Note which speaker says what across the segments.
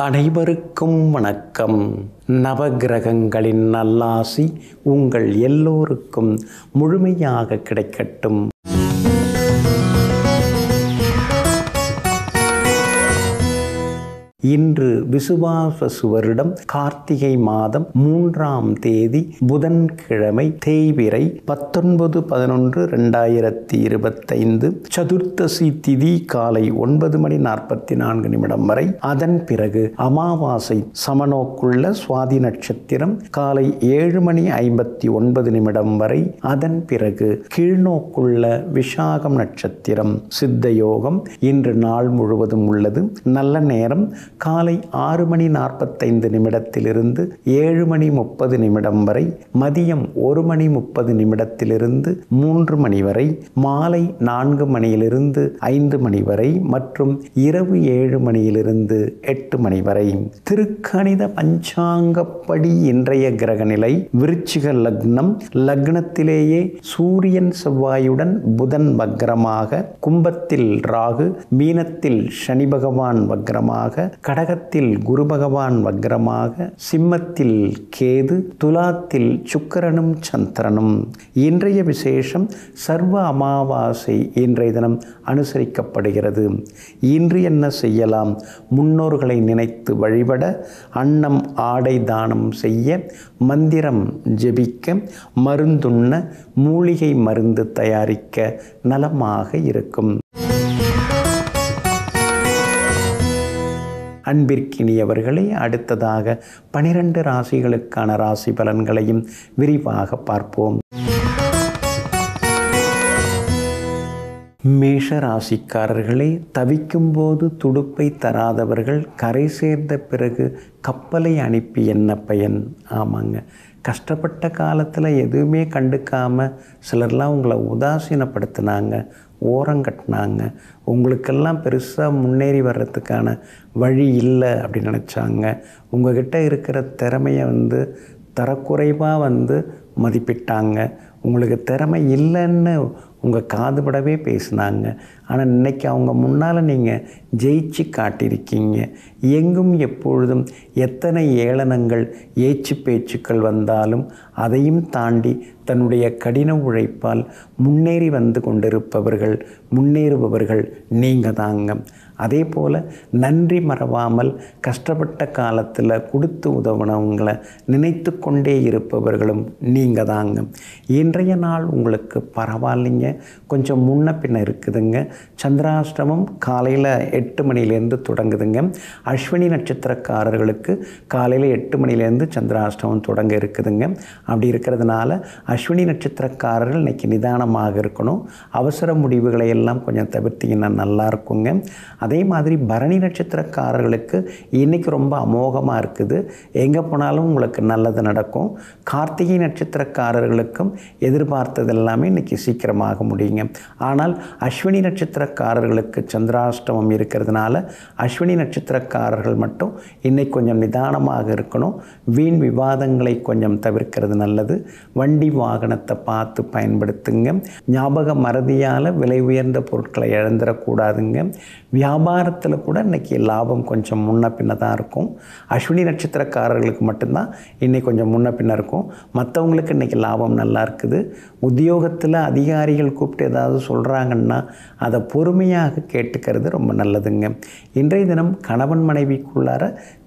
Speaker 1: அனைவருக்கும் வணக்கம். நவகிரகங்களின் நல்லாசி உங்கள் எல்லோருக்கும் முழுமையாக கிடைக்கட்டும். இன்று விசுவாவசு வருடம் கார்த்திகை மாதம் 3ஆம் தேதி புதன்கிழமை, தேய்பிறை 19/11/2025. சதுர்த்தசி திதி காலை 9:44 வரை. அதன் பிறகு அமாவாசை சமநோக்குள்ள சுவாதி நட்சத்திரம் காலை 7:59 வரை. அதன் பிறகு கீழ்நோக்குள்ள விஷாகம் நட்சத்திரம். சித்த யோகம் இன்று நாள் முழுவதும் உள்ளது. நல்ல நேரம் காலை 6:45 7:30 வரை. மதியம் 1:30 3 வரை. மாலை 4 5 வரை மற்றும் இரவு 7 8 வரை. திருக்கணித பஞ்சாங்கப்படி இன்றைய கிரகநிலை விருச்சிக லக்னம். லக்னத்திலேயே சூரியன் செவ்வாயுடன் புதன் வக்ரமாக, கும்பத்தில் ராகு, மீனத்தில் சனி பகவான் வக்ரமாக, கடகத்தில் குரு பகவான் வக்ரமாக, சிம்மத்தில் கேது, துலாத்தில் சுக்கிரனும் சந்திரனும். இன்றைய விசேஷம் சர்வ அமாவாசை இன்றைய தினம் அனுசரிக்கப்படுகிறது. இன்று என்ன செய்யலாம்? முன்னோர்களை நினைத்து வழிபட, அன்னம் ஆடை தானம் செய்ய, மந்திரம் ஜெபிக்க, மருந்துண்ண, மூலிகை மருந்து தயாரிக்க நலமாக இருக்கும். அன்பிற்கினியவர்களே, அடுத்ததாக 12 ராசிகளுக்கான ராசி பலன்களையும் விரிவாக பார்ப்போம். மேஷ ராசிக்காரர்களே, தவிக்கும் போது துடுப்பை தராதவர்கள் கரை சேர்ந்த பிறகு கப்பலை அனுப்பி என்ன பயன்? ஆமாங்க, கஷ்டப்பட்ட காலத்தில் எதுவுமே கண்டுக்காமல் சிலர்லாம் உங்களை உதாசீனப்படுத்தினாங்க, ஓரங்கட்டினாங்க. உங்களுக்கெல்லாம் பெருசாக முன்னேறி வர்றதுக்கான வழி இல்லை அப்படின்னு நினச்சாங்க. உங்கள்கிட்ட இருக்கிற திறமையை தரக்குறைவாக மதிப்பிட்டாங்க. உங்களுக்கு திறமை இல்லைன்னு உங்கள் காதுபடவே பேசினாங்க. ஆனால் இன்றைக்கி அவங்க முன்னால் நீங்கள் ஜெயிச்சு காட்டியிருக்கீங்க. எங்கும் எப்பொழுதும் எத்தனை ஏளனங்கள், ஏச்சு பேச்சுக்கள் வந்தாலும் அதையும் தாண்டி தன்னுடைய கடின உழைப்பால் முன்னேறி முன்னேறுபவர்கள் நீங்கள் தாங்க. அதே போல் நன்றி மறவாமல் கஷ்டப்பட்ட காலத்தில் கொடுத்து உதவுனவங்களை நினைத்து கொண்டே இருப்பவர்களும் நீங்கள் தாங்க. இன்றைய நாள் உங்களுக்கு பரவாயில்லைங்க, கொஞ்சம் முன்ன பின்ன இருக்குதுங்க. சந்திராஷ்டமம் காலையில் 8 மணிலேருந்து தொடங்குதுங்க. அஸ்வினி நட்சத்திரக்காரர்களுக்கு காலையில் 8 மணிலேருந்து சந்திராஷ்டமம் தொடங்க இருக்குதுங்க. அப்படி இருக்கிறதுனால அஸ்வினி நட்சத்திரக்காரர்கள் இன்றைக்கி நிதானமாக இருக்கணும். அவசர முடிவுகளை எல்லாம் கொஞ்சம் தவிர்த்திங்கன்னா நல்லா இருக்குங்க. அதே மாதிரி பரணி நட்சத்திரக்காரர்களுக்கு இன்றைக்கி ரொம்ப அமோகமாக இருக்குது. எங்கே போனாலும் உங்களுக்கு நல்லது நடக்கும். கார்த்திகை நட்சத்திரக்காரர்களுக்கும் எதிர்பார்த்தது எல்லாமே இன்றைக்கி சீக்கிரமாக முடியுங்க. ஆனால் அஸ்வினி நட்சத்திரக்காரர்களுக்கு சந்திராஷ்டமம் இருக்கிறதுனால அஸ்வினி நட்சத்திரக்காரர்கள் மட்டும் இன்றைக்கி கொஞ்சம் நிதானமாக இருக்கணும். வீண் விவாதங்களை கொஞ்சம் தவிர்க்கிறது நல்லது. வண்டி வாகனத்தை பார்த்து பயன்படுத்துங்க. ஞாபக மறதியால் விலை உயர்ந்த பொருட்களை இழந்துடக்கூடாதுங்க. வியாபாரத்தில் கூட இன்றைக்கி லாபம் கொஞ்சம் முன்ன பின்ன தான் இருக்கும். அஸ்வினி நட்சத்திரக்காரர்களுக்கு மட்டும்தான் இன்றைக்கி கொஞ்சம் முன்ன பின்ன இருக்கும். மற்றவங்களுக்கு இன்றைக்கி லாபம் நல்லா இருக்குது. உத்தியோகத்தில் அதிகாரிகள் கூப்பிட்டு ஏதாவது சொல்கிறாங்கன்னா அதை பொறுமையாக கேட்டுக்கிறது ரொம்ப நல்லதுங்க. இன்றைய தினம் கணவன் மனைவிக்குள்ளார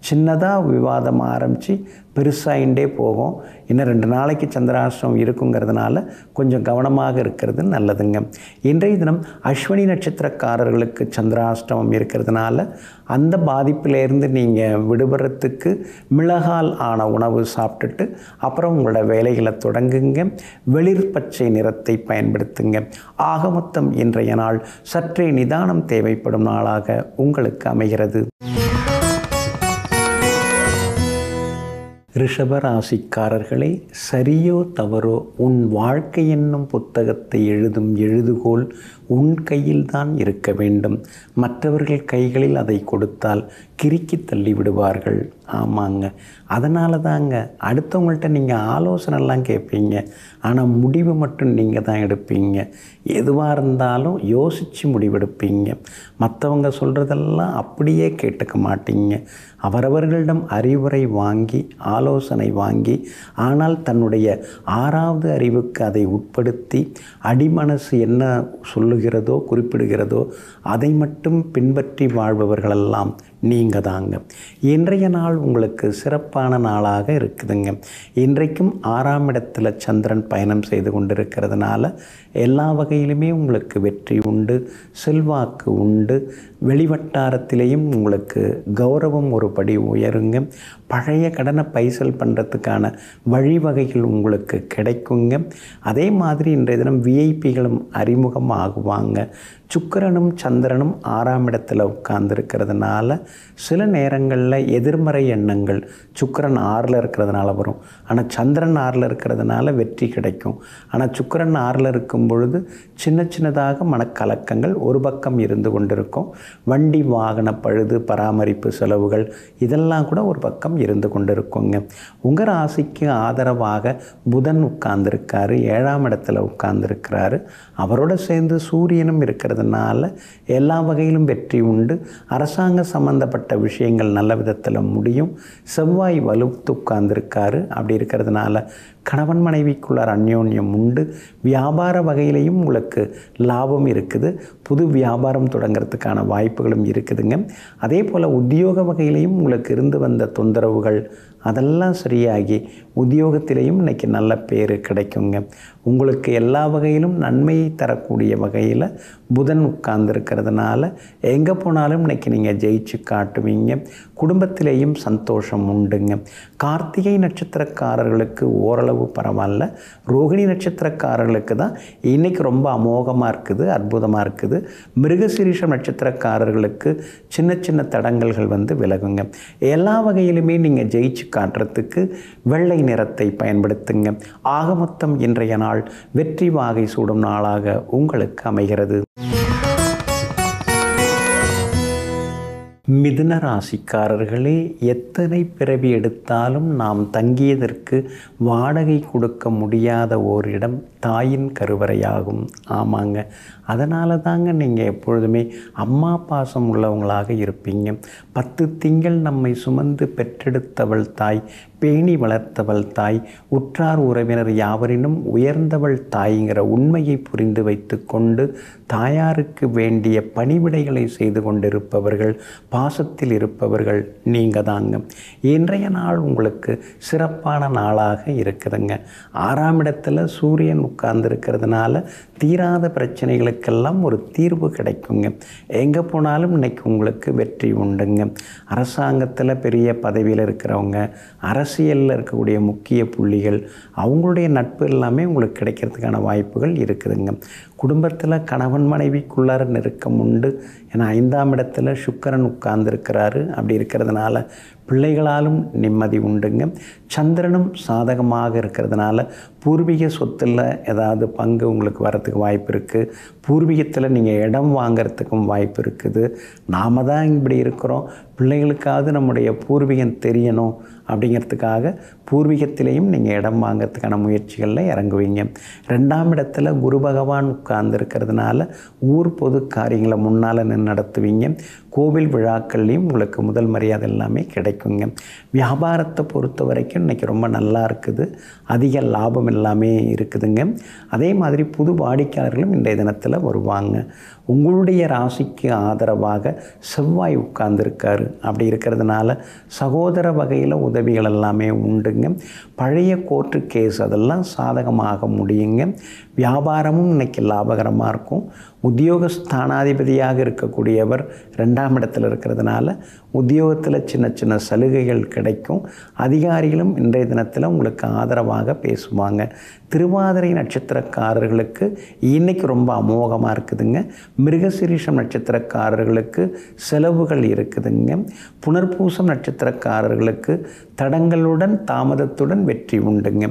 Speaker 1: சின்னதாக விவாதம் ஆரம்பித்து பெருசாகிண்டே போகும். இன்னும் 2 நாளைக்கு சந்திராஷ்டமம் இருக்குங்கிறதுனால கொஞ்சம் கவனமாக இருக்கிறது நல்லதுங்க. இன்றைய தினம் அஸ்வினி நட்சத்திரக்காரர்களுக்கு சந்திராஷ்டமம் இருக்கிறதுனால அந்த பாதிப்பிலேருந்து நீங்கள் விடுபடுறதுக்கு மிளகால் ஆன உணவு சாப்பிட்டுட்டு அப்புறம் உங்களோட வேலைகளை தொடங்குங்க. வெளிர் பச்சை நிறத்தை பயன்படுத்துங்க. ஆக மொத்தம் இன்றைய நாள் சற்றே நிதானம் தேவைப்படும் நாளாக உங்களுக்கு அமைகிறது. ரிஷபராசிக்காரர்களே, சரியோ தவறோ உன் வாழ்க்கை என்னும் புத்தகத்தை எழுதும் எழுதுகோல் உன் கையில் தான் இருக்க வேண்டும். மற்றவர்கள் கைகளில் அதை கொடுத்தால் கிறுக்கி தள்ளி விடுவார்கள். ஆமாங்க, அதனால தாங்க அடுத்தவங்கள்ட்ட நீங்கள் ஆலோசனைலாம் கேட்பீங்க, ஆனால் முடிவு மட்டும் நீங்கள் தான் எடுப்பீங்க. எதுவாக இருந்தாலும் யோசித்து முடிவெடுப்பீங்க. மற்றவங்க சொல்கிறதெல்லாம் அப்படியே கேட்டுக்க மாட்டீங்க. அவரவர்களிடம் அறிவுரை வாங்கி ஆலோசனை வாங்கி, ஆனால் தன்னுடைய 6வது அறிவுக்கு அதை உட்படுத்தி அடிமனசு என்ன சொல்லுகிறதோ குறிப்பிடுகிறதோ அதை மட்டும் பின்பற்றி வாழ்பவர்களெல்லாம் நீங்கள் தாங்க. இன்றைய நாள் உங்களுக்கு சிறப்பான நாளாக இருக்குதுங்க. இன்றைக்கும் 6ஆம் இடத்துல சந்திரன் பயணம் செய்து கொண்டிருக்கிறதுனால எல்லா வகையிலுமே உங்களுக்கு வெற்றி உண்டு, செல்வாக்கு உண்டு. வெளிவட்டாரத்திலேயும் உங்களுக்கு கௌரவம் ஒரு படி உயருங்க. பழைய கடனை பைசல் பண்ணுறதுக்கான வழிவகைகள் உங்களுக்கு கிடைக்குங்க. அதே மாதிரி இன்றைய தினம் விஐபிகளும் அறிமுகம் ஆகுவாங்க. சுக்கிரனும் சந்திரனும் 6ஆம் இடத்துல உட்கார்ந்துருக்கிறதுனால சில நேரங்களில் எதிர்மறை எண்ணங்கள் சுக்கிரன் 6ல் இருக்கிறதுனால வரும். ஆனால் சந்திரன் 6ல் இருக்கிறதுனால வெற்றி கிடைக்கும். ஆனால் சுக்கிரன் 6ல் இருக்கும் பொழுது சின்ன சின்னதாக மனக்கலக்கங்கள் ஒரு பக்கம் இருந்து கொண்டிருக்கும். வண்டி வாகன பழுது பராமரிப்பு செலவுகள் இதெல்லாம் கூட ஒரு பக்கம் இருந்து கொண்டிருக்குங்க. உங்கள் ராசிக்கு ஆதரவாக புதன் உட்கார்ந்துருக்காரு, 7ஆம் இடத்துல உட்கார்ந்துருக்கிறாரு. அவரோட சேர்ந்து சூரியனும் இருக்கிறதுனால எல்லா வகையிலும் வெற்றி உண்டு. அரசாங்க சம்பந்தப்பட்ட விஷயங்கள் நல்ல விதத்தில் முடியும். செவ்வாய் வலுத்து உட்கார்ந்துருக்காரு. அப்படி இருக்கிறதுனால கணவன் மனைவிக்குள்ளார் அந்யோன்யம் உண்டு. வியாபார வகையிலையும் உங்களுக்கு லாபம் இருக்குது. புது வியாபாரம் தொடங்கிறதுக்கான வாய்ப்புகளும் இருக்குதுங்க. அதே போல் உத்தியோக வகையிலையும் உங்களுக்கு இருந்து வந்த தொந்தரவுகள் அதெல்லாம் சரியாகி உத்தியோகத்திலையும் இன்றைக்கி நல்ல பேர் கிடைக்குங்க. உங்களுக்கு எல்லா வகையிலும் நன்மையை தரக்கூடிய வகையில் புதன் உட்கார்ந்துருக்கிறதுனால எங்கே போனாலும் இன்றைக்கி நீங்கள் ஜெயிச்சு காட்டுவீங்க. குடும்பத்திலேயும் சந்தோஷம் உண்டுங்க. கார்த்திகை நட்சத்திரக்காரர்களுக்கு ஓரளவு பரவாயில்ல. ரோகிணி நட்சத்திரக்காரர்களுக்கு தான் இன்றைக்கி ரொம்ப அமோகமாக இருக்குது, அற்புதமாக இருக்குது. மிருகசீரிஷம் நட்சத்திரக்காரர்களுக்கு சின்ன சின்ன தடங்கல்கள் வந்து விலகுங்க. எல்லா வகையிலுமே நீங்கள் ஜெயிச்சு காட்டுறதுக்கு வெள்ளை நிறத்தை பயன்படுத்துங்க. ஆக மொத்தம் இன்றைய நாள் வெற்றி வாகை சூடும் நாளாக உங்களுக்கு அமைகிறது. மிதுன ராசிக்காரர்களே, எத்தனை பிறவி எடுத்தாலும் நாம் தங்கியதற்கு வாடகை கொடுக்க முடியாத ஓரிடம் தாயின் கருவறையாகும். ஆமாங்க, அதனால தாங்க நீங்கள் எப்பொழுதுமே அம்மா பாசம் உள்ளவங்களாக இருப்பீங்க. 10 திங்கள் நம்மை சுமந்து பெற்றெடுத்தவள் தாய், பேணி வளர்த்தவள் தாய், உற்றார் உறவினர் யாவரினும் உயர்ந்தவள் தாய்ங்கிற உண்மையை புரிந்து வைத்து கொண்டு தாயாருக்கு வேண்டிய பணிவிடைகளை செய்து கொண்டிருப்பவர்கள், பாசத்தில் இருப்பவர்கள் நீங்கள் தாங்க. இன்றைய நாள் உங்களுக்கு சிறப்பான நாளாக இருக்குதுங்க. 6ஆம் இடத்துல சூரியன் உட்கார்ந்துருக்கிறதுனால தீராத பிரச்சனைகளுக்கெல்லாம் ஒரு தீர்வு கிடைக்குங்க. எங்கே போனாலும் இன்றைக்கி உங்களுக்கு வெற்றி உண்டுங்க. அரசாங்கத்தில் பெரிய பதவியில் இருக்கிறவங்க, அரசியலில் இருக்கக்கூடிய முக்கிய புள்ளிகள், அவங்களுடைய நட்பு எல்லாமே உங்களுக்கு கிடைக்கிறதுக்கான வாய்ப்புகள் இருக்குதுங்க. குடும்பத்தில் கணவன் மனைவிக்குள்ளார நெருக்கம் உண்டு. ஏன்னா 5ஆம் இடத்துல சுக்கிரன் உட்கார்ந்துருக்கிறாரு. அப்படி இருக்கிறதுனால பிள்ளைகளாலும் நிம்மதி உண்டுங்க. சந்திரனும் சாதகமாக இருக்கிறதுனால பூர்வீக சொத்தில் ஏதாவது பங்கு உங்களுக்கு வரத்துக்கு வாய்ப்பு இருக்குது. பூர்வீகத்தில் நீங்கள் இடம் வாங்கிறதுக்கும் வாய்ப்பு இருக்குது. நாம் தான் இப்படி இருக்கிறோம், பிள்ளைகளுக்காவது நம்முடைய பூர்வீகம் தெரியணும் அப்படிங்கிறதுக்காக பூர்வீகத்திலையும் நீங்கள் இடம் வாங்கிறதுக்கான முயற்சிகளில் இறங்குவீங்க. 2ஆம் இடத்துல குரு பகவான் உட்கார்ந்துருக்கிறதுனால ஊர் பொது காரியங்களை முன்னால் நின்று நடத்துவீங்க. கோவில் விழாக்கள்லேயும் உங்களுக்கு முதல் மரியாதை எல்லாமே கிடைக்குங்க. வியாபாரத்தை பொறுத்த வரைக்கும் இன்றைக்கி ரொம்ப நல்லா இருக்குது. அதிக லாபம் எல்லாமே இருக்குதுங்க. அதே மாதிரி புது வாடிக்கையாளர்களும் இன்றைய தினத்தில் வருவாங்க. உங்களுடைய ராசிக்கு ஆதரவாக செவ்வாய் உட்கார்ந்துருக்காரு. அப்படி இருக்கிறதுனால சகோதர வகையில் உதவிகள் எல்லாமே உண்டுங்க. பழைய கோர்ட்டு கேஸ் அதெல்லாம் சாதகமாக முடியுங்க. வியாபாரமும் இன்றைக்கி லாபகரமாக இருக்கும். உத்தியோகஸ்தானாதிபதியாக இருக்கக்கூடியவர் 2ஆம் இடத்தில் இருக்கிறதுனால உத்தியோகத்தில் சின்ன சின்ன சலுகைகள் கிடைக்கும். அதிகாரிகளும் இன்றைய தினத்தில் உங்களுக்கு ஆதரவாக பேசுவாங்க. திருவாதிரை நட்சத்திரக்காரர்களுக்கு இன்றைக்கி ரொம்ப அமோகமாக இருக்குதுங்க. மிருகசீரிஷம் நட்சத்திரக்காரர்களுக்கு செலவுகள் இருக்குதுங்க. புனர்பூசம் நட்சத்திரக்காரர்களுக்கு தடங்களுடன் தாமதத்துடன் வெற்றி உண்டுங்க.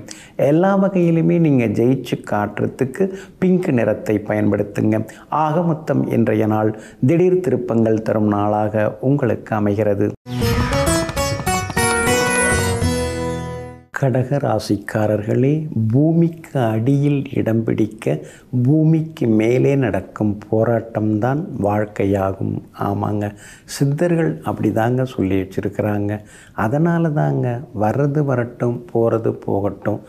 Speaker 1: எல்லா வகையிலுமே நீங்கள் ஜெயிச்சு காட்டுறதுக்கு பிங்க் நிறத்தை பயன்படுத்துங்க. ஆக மொத்தம் இன்றைய நாள் திடீர் திருப்பங்கள் தரும் நாளாக உங்களுக்கு அமைகிறது. கடக ராசிக்காரர்களே, பூமிக்கு அடியில் இடம் பிடிக்க பூமிக்கு மேலே நடக்கும் போராட்டம்தான் வாழ்க்கையாகும். ஆமாங்க, சித்தர்கள் அப்படி தாங்க சொல்லி வச்சுருக்கிறாங்க. அதனால தாங்க வர்றது வரட்டும், போகிறது போகட்டும்,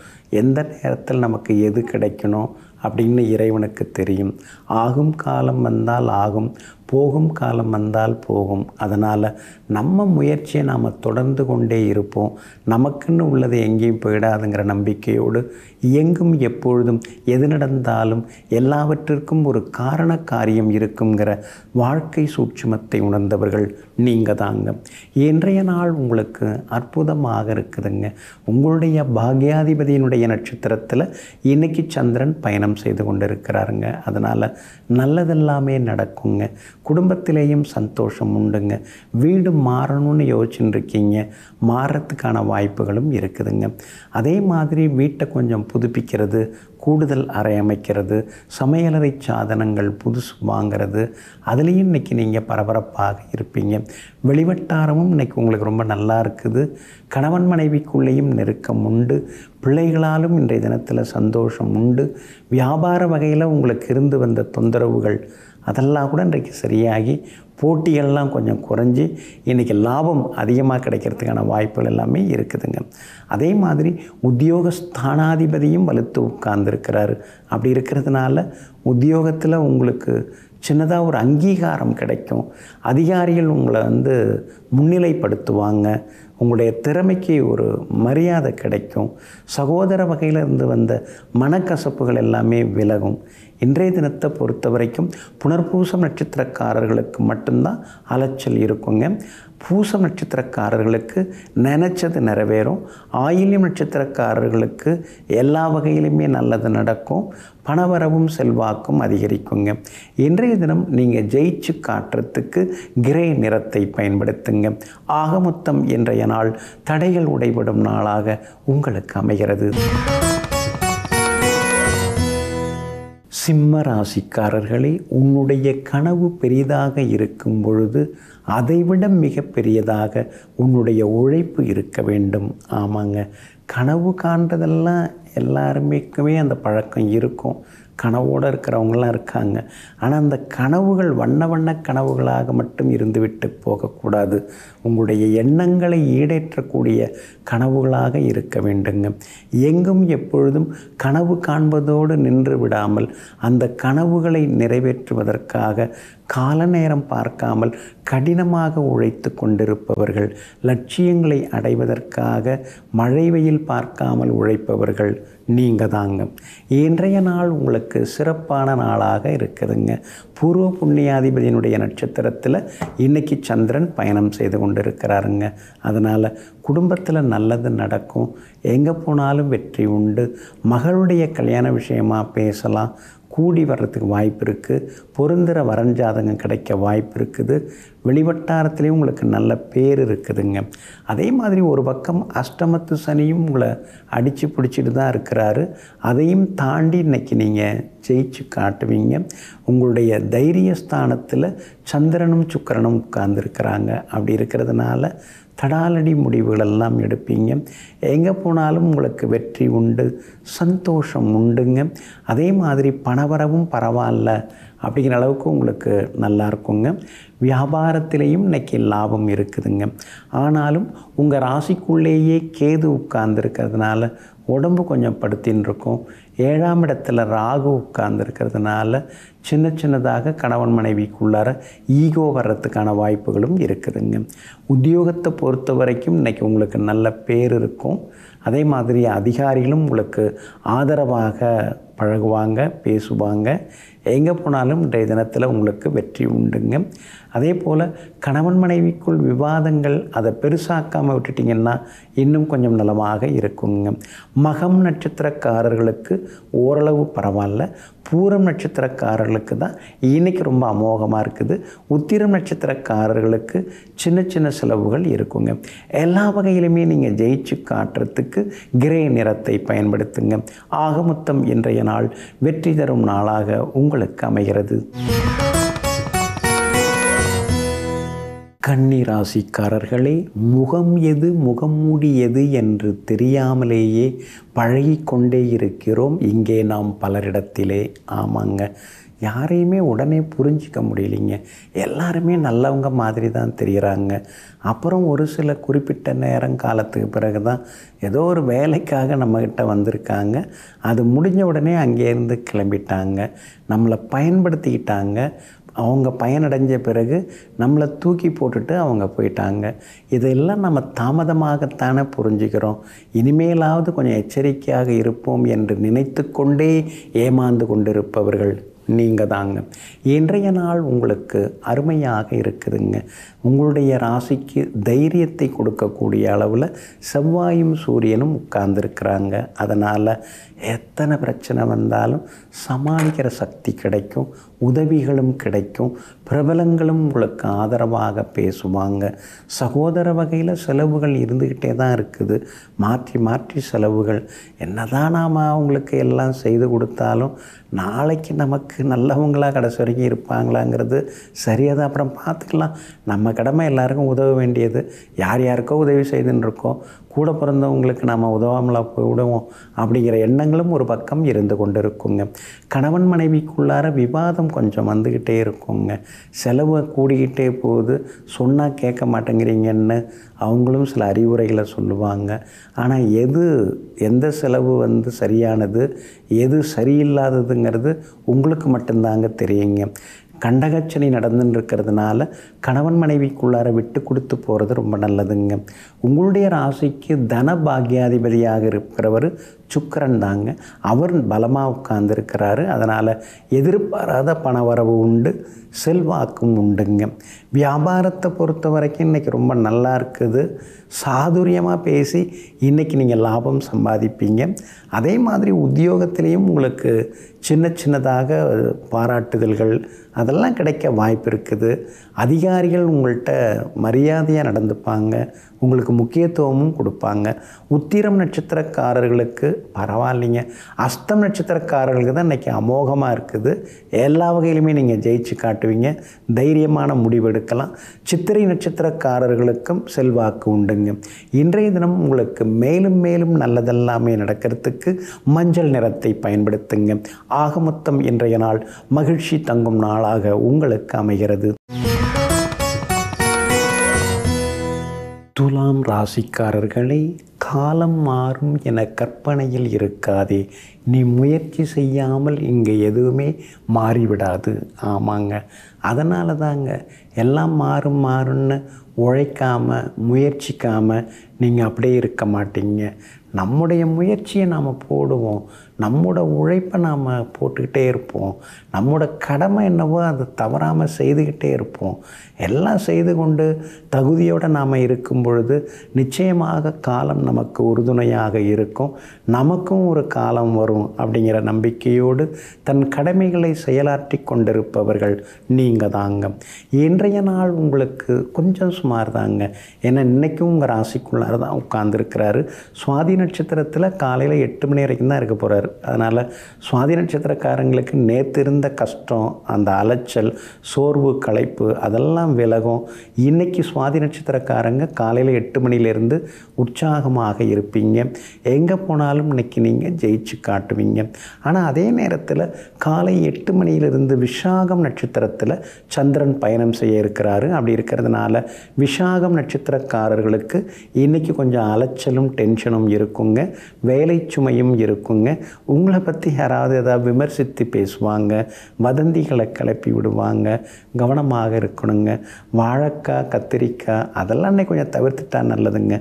Speaker 1: எந்த நேரத்தில் நமக்கு எது கிடைக்கணும் அப்படின்னு இறைவனுக்கு தெரியும். ஆகும் காலம் வந்தால் ஆகும், போகும் காலம் வந்தால் போகும். அதனால் நம்ம முயற்சியை நாம் தொடர்ந்து கொண்டே இருப்போம். நமக்குன்னு உள்ளது எங்கேயும் போயிடாதுங்கிற நம்பிக்கையோடு எங்கும் எப்பொழுதும் எது நடந்தாலும் எல்லாவற்றிற்கும் ஒரு காரண காரியம் இருக்குங்கிற வாழ்க்கை சூட்சுமத்தை உணர்ந்தவர்கள் நீங்கள் தாங்க. இன்றைய நாள் உங்களுக்கு அற்புதமாக இருக்குதுங்க. உங்களுடைய பாக்யாதிபதியினுடைய நட்சத்திரத்தில் இன்னைக்கு சந்திரன் பயணம் செய்து கொண்டு இருக்கிறாருங்க. அதனால் நல்லதெல்லாமே நடக்குங்க. குடும்பத்திலேயும் சந்தோஷம் உண்டுங்க. வீடு மாறணும்னு யோசிச்சுட்டு இருக்கீங்க, மாறுறதுக்கான வாய்ப்புகளும் இருக்குதுங்க. அதே மாதிரி வீட்டை கொஞ்சம் புதுப்பிக்கிறது, கூடுதல் அறை அமைக்கிறது, சமையலறை சாதனங்கள் புதுசு வாங்கிறது, அதுலேயும் இன்றைக்கி நீங்கள் பரபரப்பாக இருப்பீங்க. வெளிவட்டாரமும் இன்றைக்கி உங்களுக்கு ரொம்ப நல்லா இருக்குது. கணவன் மனைவிக்குள்ளேயும் நெருக்கம் உண்டு. பிள்ளைகளாலும் இன்றைய தினத்தில் சந்தோஷம் உண்டு. வியாபார வகையில் உங்களுக்கு இருந்து வந்த தொந்தரவுகள் அதெல்லாம் கூட இன்றைக்கு சரியாகி போட்டிகள்லாம் கொஞ்சம் குறைஞ்சி இன்றைக்கி லாபம் அதிகமாக கிடைக்கிறதுக்கான வாய்ப்புகள் எல்லாமே இருக்குதுங்க. அதே மாதிரி உத்தியோகஸ்தானாதிபதியும் வலுத்து உட்கார்ந்துருக்கிறாரு. அப்படி இருக்கிறதுனால உத்தியோகத்தில் உங்களுக்கு சின்னதாக ஒரு அங்கீகாரம் கிடைக்கும். அதிகாரிகள் உங்களை முன்னிலைப்படுத்துவாங்க. உங்களுடைய திறமைக்கு ஒரு மரியாதை கிடைக்கும். சகோதர வகையில் இருந்து வந்த மனக்கசப்புகள் எல்லாமே விலகும். இன்றைய தினத்தை பொறுத்த வரைக்கும் புனர்பூசம் நட்சத்திரக்காரர்களுக்கு மட்டும்தான் அலைச்சல் இருக்குங்க. பூசம் நட்சத்திரக்காரர்களுக்கு நினச்சது நிறைவேறும். ஆயில்யம் நட்சத்திரக்காரர்களுக்கு எல்லா வகையிலுமே நல்லது நடக்கும். பணவரவும் செல்வாக்கும் அதிகரிக்குங்க. இன்றைய தினம் நீங்கள் ஜெயிச்சு காட்டுறதுக்கு கிரே நிறத்தை பயன்படுத்துங்க. ஆக மொத்தம் இன்றைய நாள் தடைகள் உடைபடும் நாளாக உங்களுக்கு அமைகிறது. சிம்ம ராசிக்காரர்களே, உன்னுடைய கனவு பெரிதாக இருக்கும் பொழுது அதைவிட மிக பெரியதாக உன்னுடைய உழைப்பு இருக்க வேண்டும். ஆமாங்க, கனவு காண்றதெல்லாம் எல்லாருமேக்குமே அந்த பழக்கம் இருக்கும். கனவோடு இருக்கிறவங்களாம் இருக்காங்க. ஆனால் அந்த கனவுகள் வண்ண வண்ண கனவுகளாக மட்டும் இருந்துவிட்டு போகக்கூடாது. உங்களுடைய எண்ணங்களை ஈடேற்றக்கூடிய கனவுகளாக இருக்க வேண்டுங்க. எங்கும் எப்பொழுதும் கனவு காண்பதோடு நின்று விடாமல் அந்த கனவுகளை நிறைவேற்றுவதற்காக கால நேரம் பார்க்காமல் கடினமாக உழைத்து கொண்டிருப்பவர்கள், லட்சியங்களை அடைவதற்காக மழை வெயில் பார்க்காமல் உழைப்பவர்கள் நீங்கள் தாங்க. இன்றைய நாள் உங்களுக்கு சிறப்பான நாளாக இருக்குதுங்க. பூர்வ புண்ணியாதிபதியினுடைய நட்சத்திரத்தில் இன்றைக்கி சந்திரன் பயணம் செய்து கொண்டிருக்கிறாருங்க. அதனால் குடும்பத்தில் நல்லது நடக்கும். எங்கே போனாலும் வெற்றி உண்டு. மகளுடைய கல்யாண விஷயமாக பேசலாம். கூடி வர்றதுக்கு வாய்ப்பு இருக்குது. பொருந்துகிற வரஞ்சாதகம் கிடைக்க வாய்ப்பு இருக்குது. வெளிவட்டாரத்துலேயும் உங்களுக்கு நல்ல பேர் இருக்குதுங்க. அதே மாதிரி ஒரு பக்கம் அஷ்டமத்து சனியும் உங்களை அடித்து பிடிச்சிட்டு தான் இருக்கிறாரு. அதையும் தாண்டி இன்றைக்கி நீங்கள் ஜெயிச்சு காட்டுவீங்க. உங்களுடைய தைரியஸ்தானத்தில் சந்திரனும் சுக்கிரனும் உட்கார்ந்துருக்கிறாங்க. அப்படி இருக்கிறதுனால தடாலடி முடிவுகளெல்லாம் எடுப்பீங்க. எங்கே போனாலும் உங்களுக்கு வெற்றி உண்டு, சந்தோஷம் உண்டுங்க. அதே மாதிரி பணவரவும் பரவாயில்ல அப்படிங்கிற அளவுக்கு உங்களுக்கு நல்லா இருக்குங்க. வியாபாரத்திலையும் இன்றைக்கி லாபம் இருக்குதுங்க. ஆனாலும் உங்கள் ராசிக்குள்ளேயே கேது உட்கார்ந்துருக்கிறதுனால உடம்பு கொஞ்சம் படுத்தின்னு இருக்கும். 7ஆம் இடத்துல ராகு உட்கார்ந்துருக்கிறதுனால சின்ன சின்னதாக கணவன் மனைவிக்குள்ளார ஈகோ வர்றதுக்கான வாய்ப்புகளும் இருக்குதுங்க. உத்தியோகத்தை பொறுத்த வரைக்கும் இன்றைக்கி உங்களுக்கு நல்ல பேர் இருக்கும். அதே மாதிரி அதிகாரிகளும் உங்களுக்கு ஆதரவாக பழகுவாங்க, பேசுவாங்க. எங்கே போனாலும் இன்றைய தினத்தில் உங்களுக்கு வெற்றி உண்டுங்க. அதே போல் கணவன் மனைவிக்குள் விவாதங்கள் அதை பெருசாக்காமல் விட்டுட்டிங்கன்னா இன்னும் கொஞ்சம் நலமாக இருக்குங்க. மகம் நட்சத்திரக்காரர்களுக்கு ஓரளவு பரவாயில்ல. பூரம் நட்சத்திரக்காரர்களுக்கு தான் இன்றைக்கி ரொம்ப அமோகமாக இருக்குது. உத்திரம் நட்சத்திரக்காரர்களுக்கு சின்ன சின்ன செலவுகள் இருக்குங்க. எல்லா வகையிலுமே நீங்கள் ஜெயிச்சு காட்டுறதுக்கு கிரே நிறத்தை பயன்படுத்துங்க. ஆக மொத்தம் இன்றைய நாள் வெற்றி தரும் நாளாக உங்களுக்கு அமைகிறது. கன்னி ராசிக்காரர்களே, முகம் எது முகமூடி எது என்று தெரியாமலேயே பழகி கொண்டே இருக்கிறோம் இங்கே நாம் பலரிடத்திலே. ஆமாங்க, யாரையுமே உடனே புரிஞ்சிக்க முடியலைங்க. எல்லாருமே நல்லவங்க மாதிரி தான் தெரிகிறாங்க. அப்புறம் ஒரு சில குறிப்பிட்ட நேரம் காலத்துக்கு பிறகு தான் ஏதோ ஒரு வேலைக்காக நம்மக்கிட்ட வந்திருக்காங்க. அது முடிஞ்ச உடனே அங்கேருந்து கிளம்பிட்டாங்க, நம்மளை பயன்படுத்திக்கிட்டாங்க. அவங்க பயனடைஞ்ச பிறகு நம்மளை தூக்கி போட்டுட்டு அவங்க போயிட்டாங்க. இதெல்லாம் நம்ம தாமதமாகத்தானே புரிஞ்சுக்கிறோம். இனிமேலாவது கொஞ்சம் எச்சரிக்கையாக இருப்போம் என்று நினைத்து கொண்டே ஏமாந்து கொண்டிருப்பவர்கள் நீங்கள் தாங்க. இன்றைய நாள் உங்களுக்கு அருமையாக இருக்குதுங்க. உங்களுடைய ராசிக்கு தைரியத்தை கொடுக்கக்கூடிய அளவில் செவ்வாயும் சூரியனும் உட்கார்ந்துருக்கிறாங்க. அதனால் எத்தனை பிரச்சனை வந்தாலும் சமாளிக்கிற சக்தி கிடைக்கும், உதவிகளும் கிடைக்கும், பிரபலங்களும் உங்களுக்கு ஆதரவாக பேசுவாங்க. சகோதர வகையில் செலவுகள் இருந்துக்கிட்டே தான் இருக்குது. மாற்றி மாற்றி செலவுகள். என்னதான் நாம் அவங்களுக்கு எல்லாம் செய்து கொடுத்தாலும் நாளைக்கு நமக்கு நல்லவங்களாக கடைசி வரைக்கும் இருப்பாங்களாங்கிறது சரியாக அப்புறம் பார்த்துக்கலாம். நம்ம கடமை எல்லாருக்கும் உதவ வேண்டியது. யார் யாருக்கோ உதவி செய்துன்னு இருக்கோம், கூட பிறந்தவங்களுக்கு நாம் உதவாமலா போய்விடுவோம் அப்படிங்கிற எண்ணங்களும் ஒரு பக்கம் இருந்து கொண்டு இருக்குங்க. கணவன் மனைவிக்குள்ளார விவாதம் கொஞ்சம் வந்துக்கிட்டே இருக்குங்க. செலவு கூடிக்கிட்டே போகுது, சொன்னால் கேட்க மாட்டேங்கிறீங்கன்னு அவங்களும் சில அறிவுரைகளை சொல்லுவாங்க. ஆனால் எந்த செலவு சரியானது, எது சரியில்லாததுங்கிறது உங்களுக்கு மட்டும்தாங்க தெரியுங்க. கண்டகச்சனை நடந்துன்னு இருக்கிறதுனால கணவன் மனைவிக்குள்ளார விட்டு கொடுத்து போகிறது ரொம்ப நல்லதுங்க. உங்களுடைய ராசிக்கு தன பாக்யாதிபதியாக இருக்கிறவர் சுக்கிரன் தாங்க. அவர் பலமாக உட்கார்ந்துருக்கிறாரு. அதனால் எதிர்பாராத பணவரவு உண்டு, செல்வாக்கும் உண்டுங்க. வியாபாரத்தை பொறுத்த வரைக்கும் இன்றைக்கி ரொம்ப நல்லா இருக்குது. சாதுரியமாக பேசி இன்றைக்கி நீங்கள் லாபம் சம்பாதிப்பீங்க. அதே மாதிரி உத்தியோகத்திலையும் உங்களுக்கு சின்ன சின்னதாக பாராட்டுதல்கள் அதெல்லாம் கிடைக்க வாய்ப்பு இருக்குது. அதிகாரிகள் உங்கள்கிட்ட மரியாதையாக நடந்துப்பாங்க, உங்களுக்கு முக்கியத்துவமும் கொடுப்பாங்க. உத்திரம் நட்சத்திரக்காரர்களுக்கு பரவாயில்லைங்க. அஸ்தம் நட்சத்திரக்காரர்களுக்கு தான் இன்றைக்கி அமோகமாக இருக்குது. எல்லா வகையிலுமே நீங்கள் ஜெயிச்சு காட்டுவீங்க, தைரியமான முடிவெடுக்கலாம். சித்திரை நட்சத்திரக்காரர்களுக்கும் செல்வாக்கு உண்டுங்க. இன்றைய தினம் உங்களுக்கு மேலும் மேலும் நல்லதெல்லாமே நடக்கிறதுக்கு மஞ்சள் நிறத்தை பயன்படுத்துங்க. ஆக மொத்தம் இன்றைய நாள் மகிழ்ச்சி தங்கும் நாளாக உங்களுக்கு அமைகிறது. துலாம் ராசிக்காரர்களே, காலம் மாறும் என கற்பனையில் இருக்காதே. நீ முயற்சி செய்யாமல் இங்கே எதுவுமே மாறிவிடாது. ஆமாங்க, அதனால தாங்க எல்லாம் மாறும்னு உழைக்காமல் முயற்சிக்காமல் நீங்கள் அப்படியே இருக்க மாட்டீங்க. நம்முடைய முயற்சியை நாம் போடுவோம், நம்மோட உழைப்பை நாம் போட்டுக்கிட்டே இருப்போம். நம்மோட கடமை என்னவோ அதை தவறாமல் செய்துக்கிட்டே இருப்போம். எல்லாம் செய்து கொண்டு தகுதியோடு நாம் இருக்கும் பொழுது நிச்சயமாக காலம் நமக்கு உறுதுணையாக இருக்கும். நமக்கும் ஒரு காலம் வரும் அப்படிங்கிற நம்பிக்கையோடு தன் கடமைகளை செயலாற்றி கொண்டிருப்பவர்கள் நீங்கள் தாங்க. இன்றைய நாள் உங்களுக்கு கொஞ்சம் சுமார் தாங்க. ஏன்னா இன்றைக்கும் உங்கள் ராசிக்குள்ளார தான் உட்கார்ந்துருக்கிறாரு. சுவாதி நட்சத்திரத்தில் காலையில் 8 மணி வரைக்கும் தான் இருக்க போகிறாரு. அதனால் சுவாதி நட்சத்திரக்காரங்களுக்கு நேற்று இருந்த கஷ்டம், அந்த அலைச்சல், சோர்வு, களைப்பு அதெல்லாம் விலகும். இன்றைக்கி சுவாதி நட்சத்திரக்காரங்க காலையில் 8 மணிலேருந்து உற்சாகமாக இருப்பீங்க. எங்கே போனாலும் இன்றைக்கி நீங்கள் ஜெயிச்சு காட்டுவீங்க. ஆனால் அதே நேரத்தில் காலை 8 மணியிலிருந்து விஷாகம் நட்சத்திரத்தில் சந்திரன் பயணம் செய்ய இருக்கிறாரு. அப்படி இருக்கிறதுனால விஷாகம் நட்சத்திரக்காரர்களுக்கு இன்றைக்கி கொஞ்சம் அலைச்சலும் டென்ஷனும் இருக்குங்க, வேலை சுமையும் இருக்குங்க. உங்களை பற்றி யாராவது ஏதாவது விமர்சித்து பேசுவாங்க, வதந்திகளை கிளப்பி விடுவாங்க. கவனமாக இருக்கணுங்க. வாழைக்காய், கத்திரிக்காய் அதெல்லாம் அன்றைக்கி கொஞ்சம் தவிர்த்துட்டா நல்லதுங்க.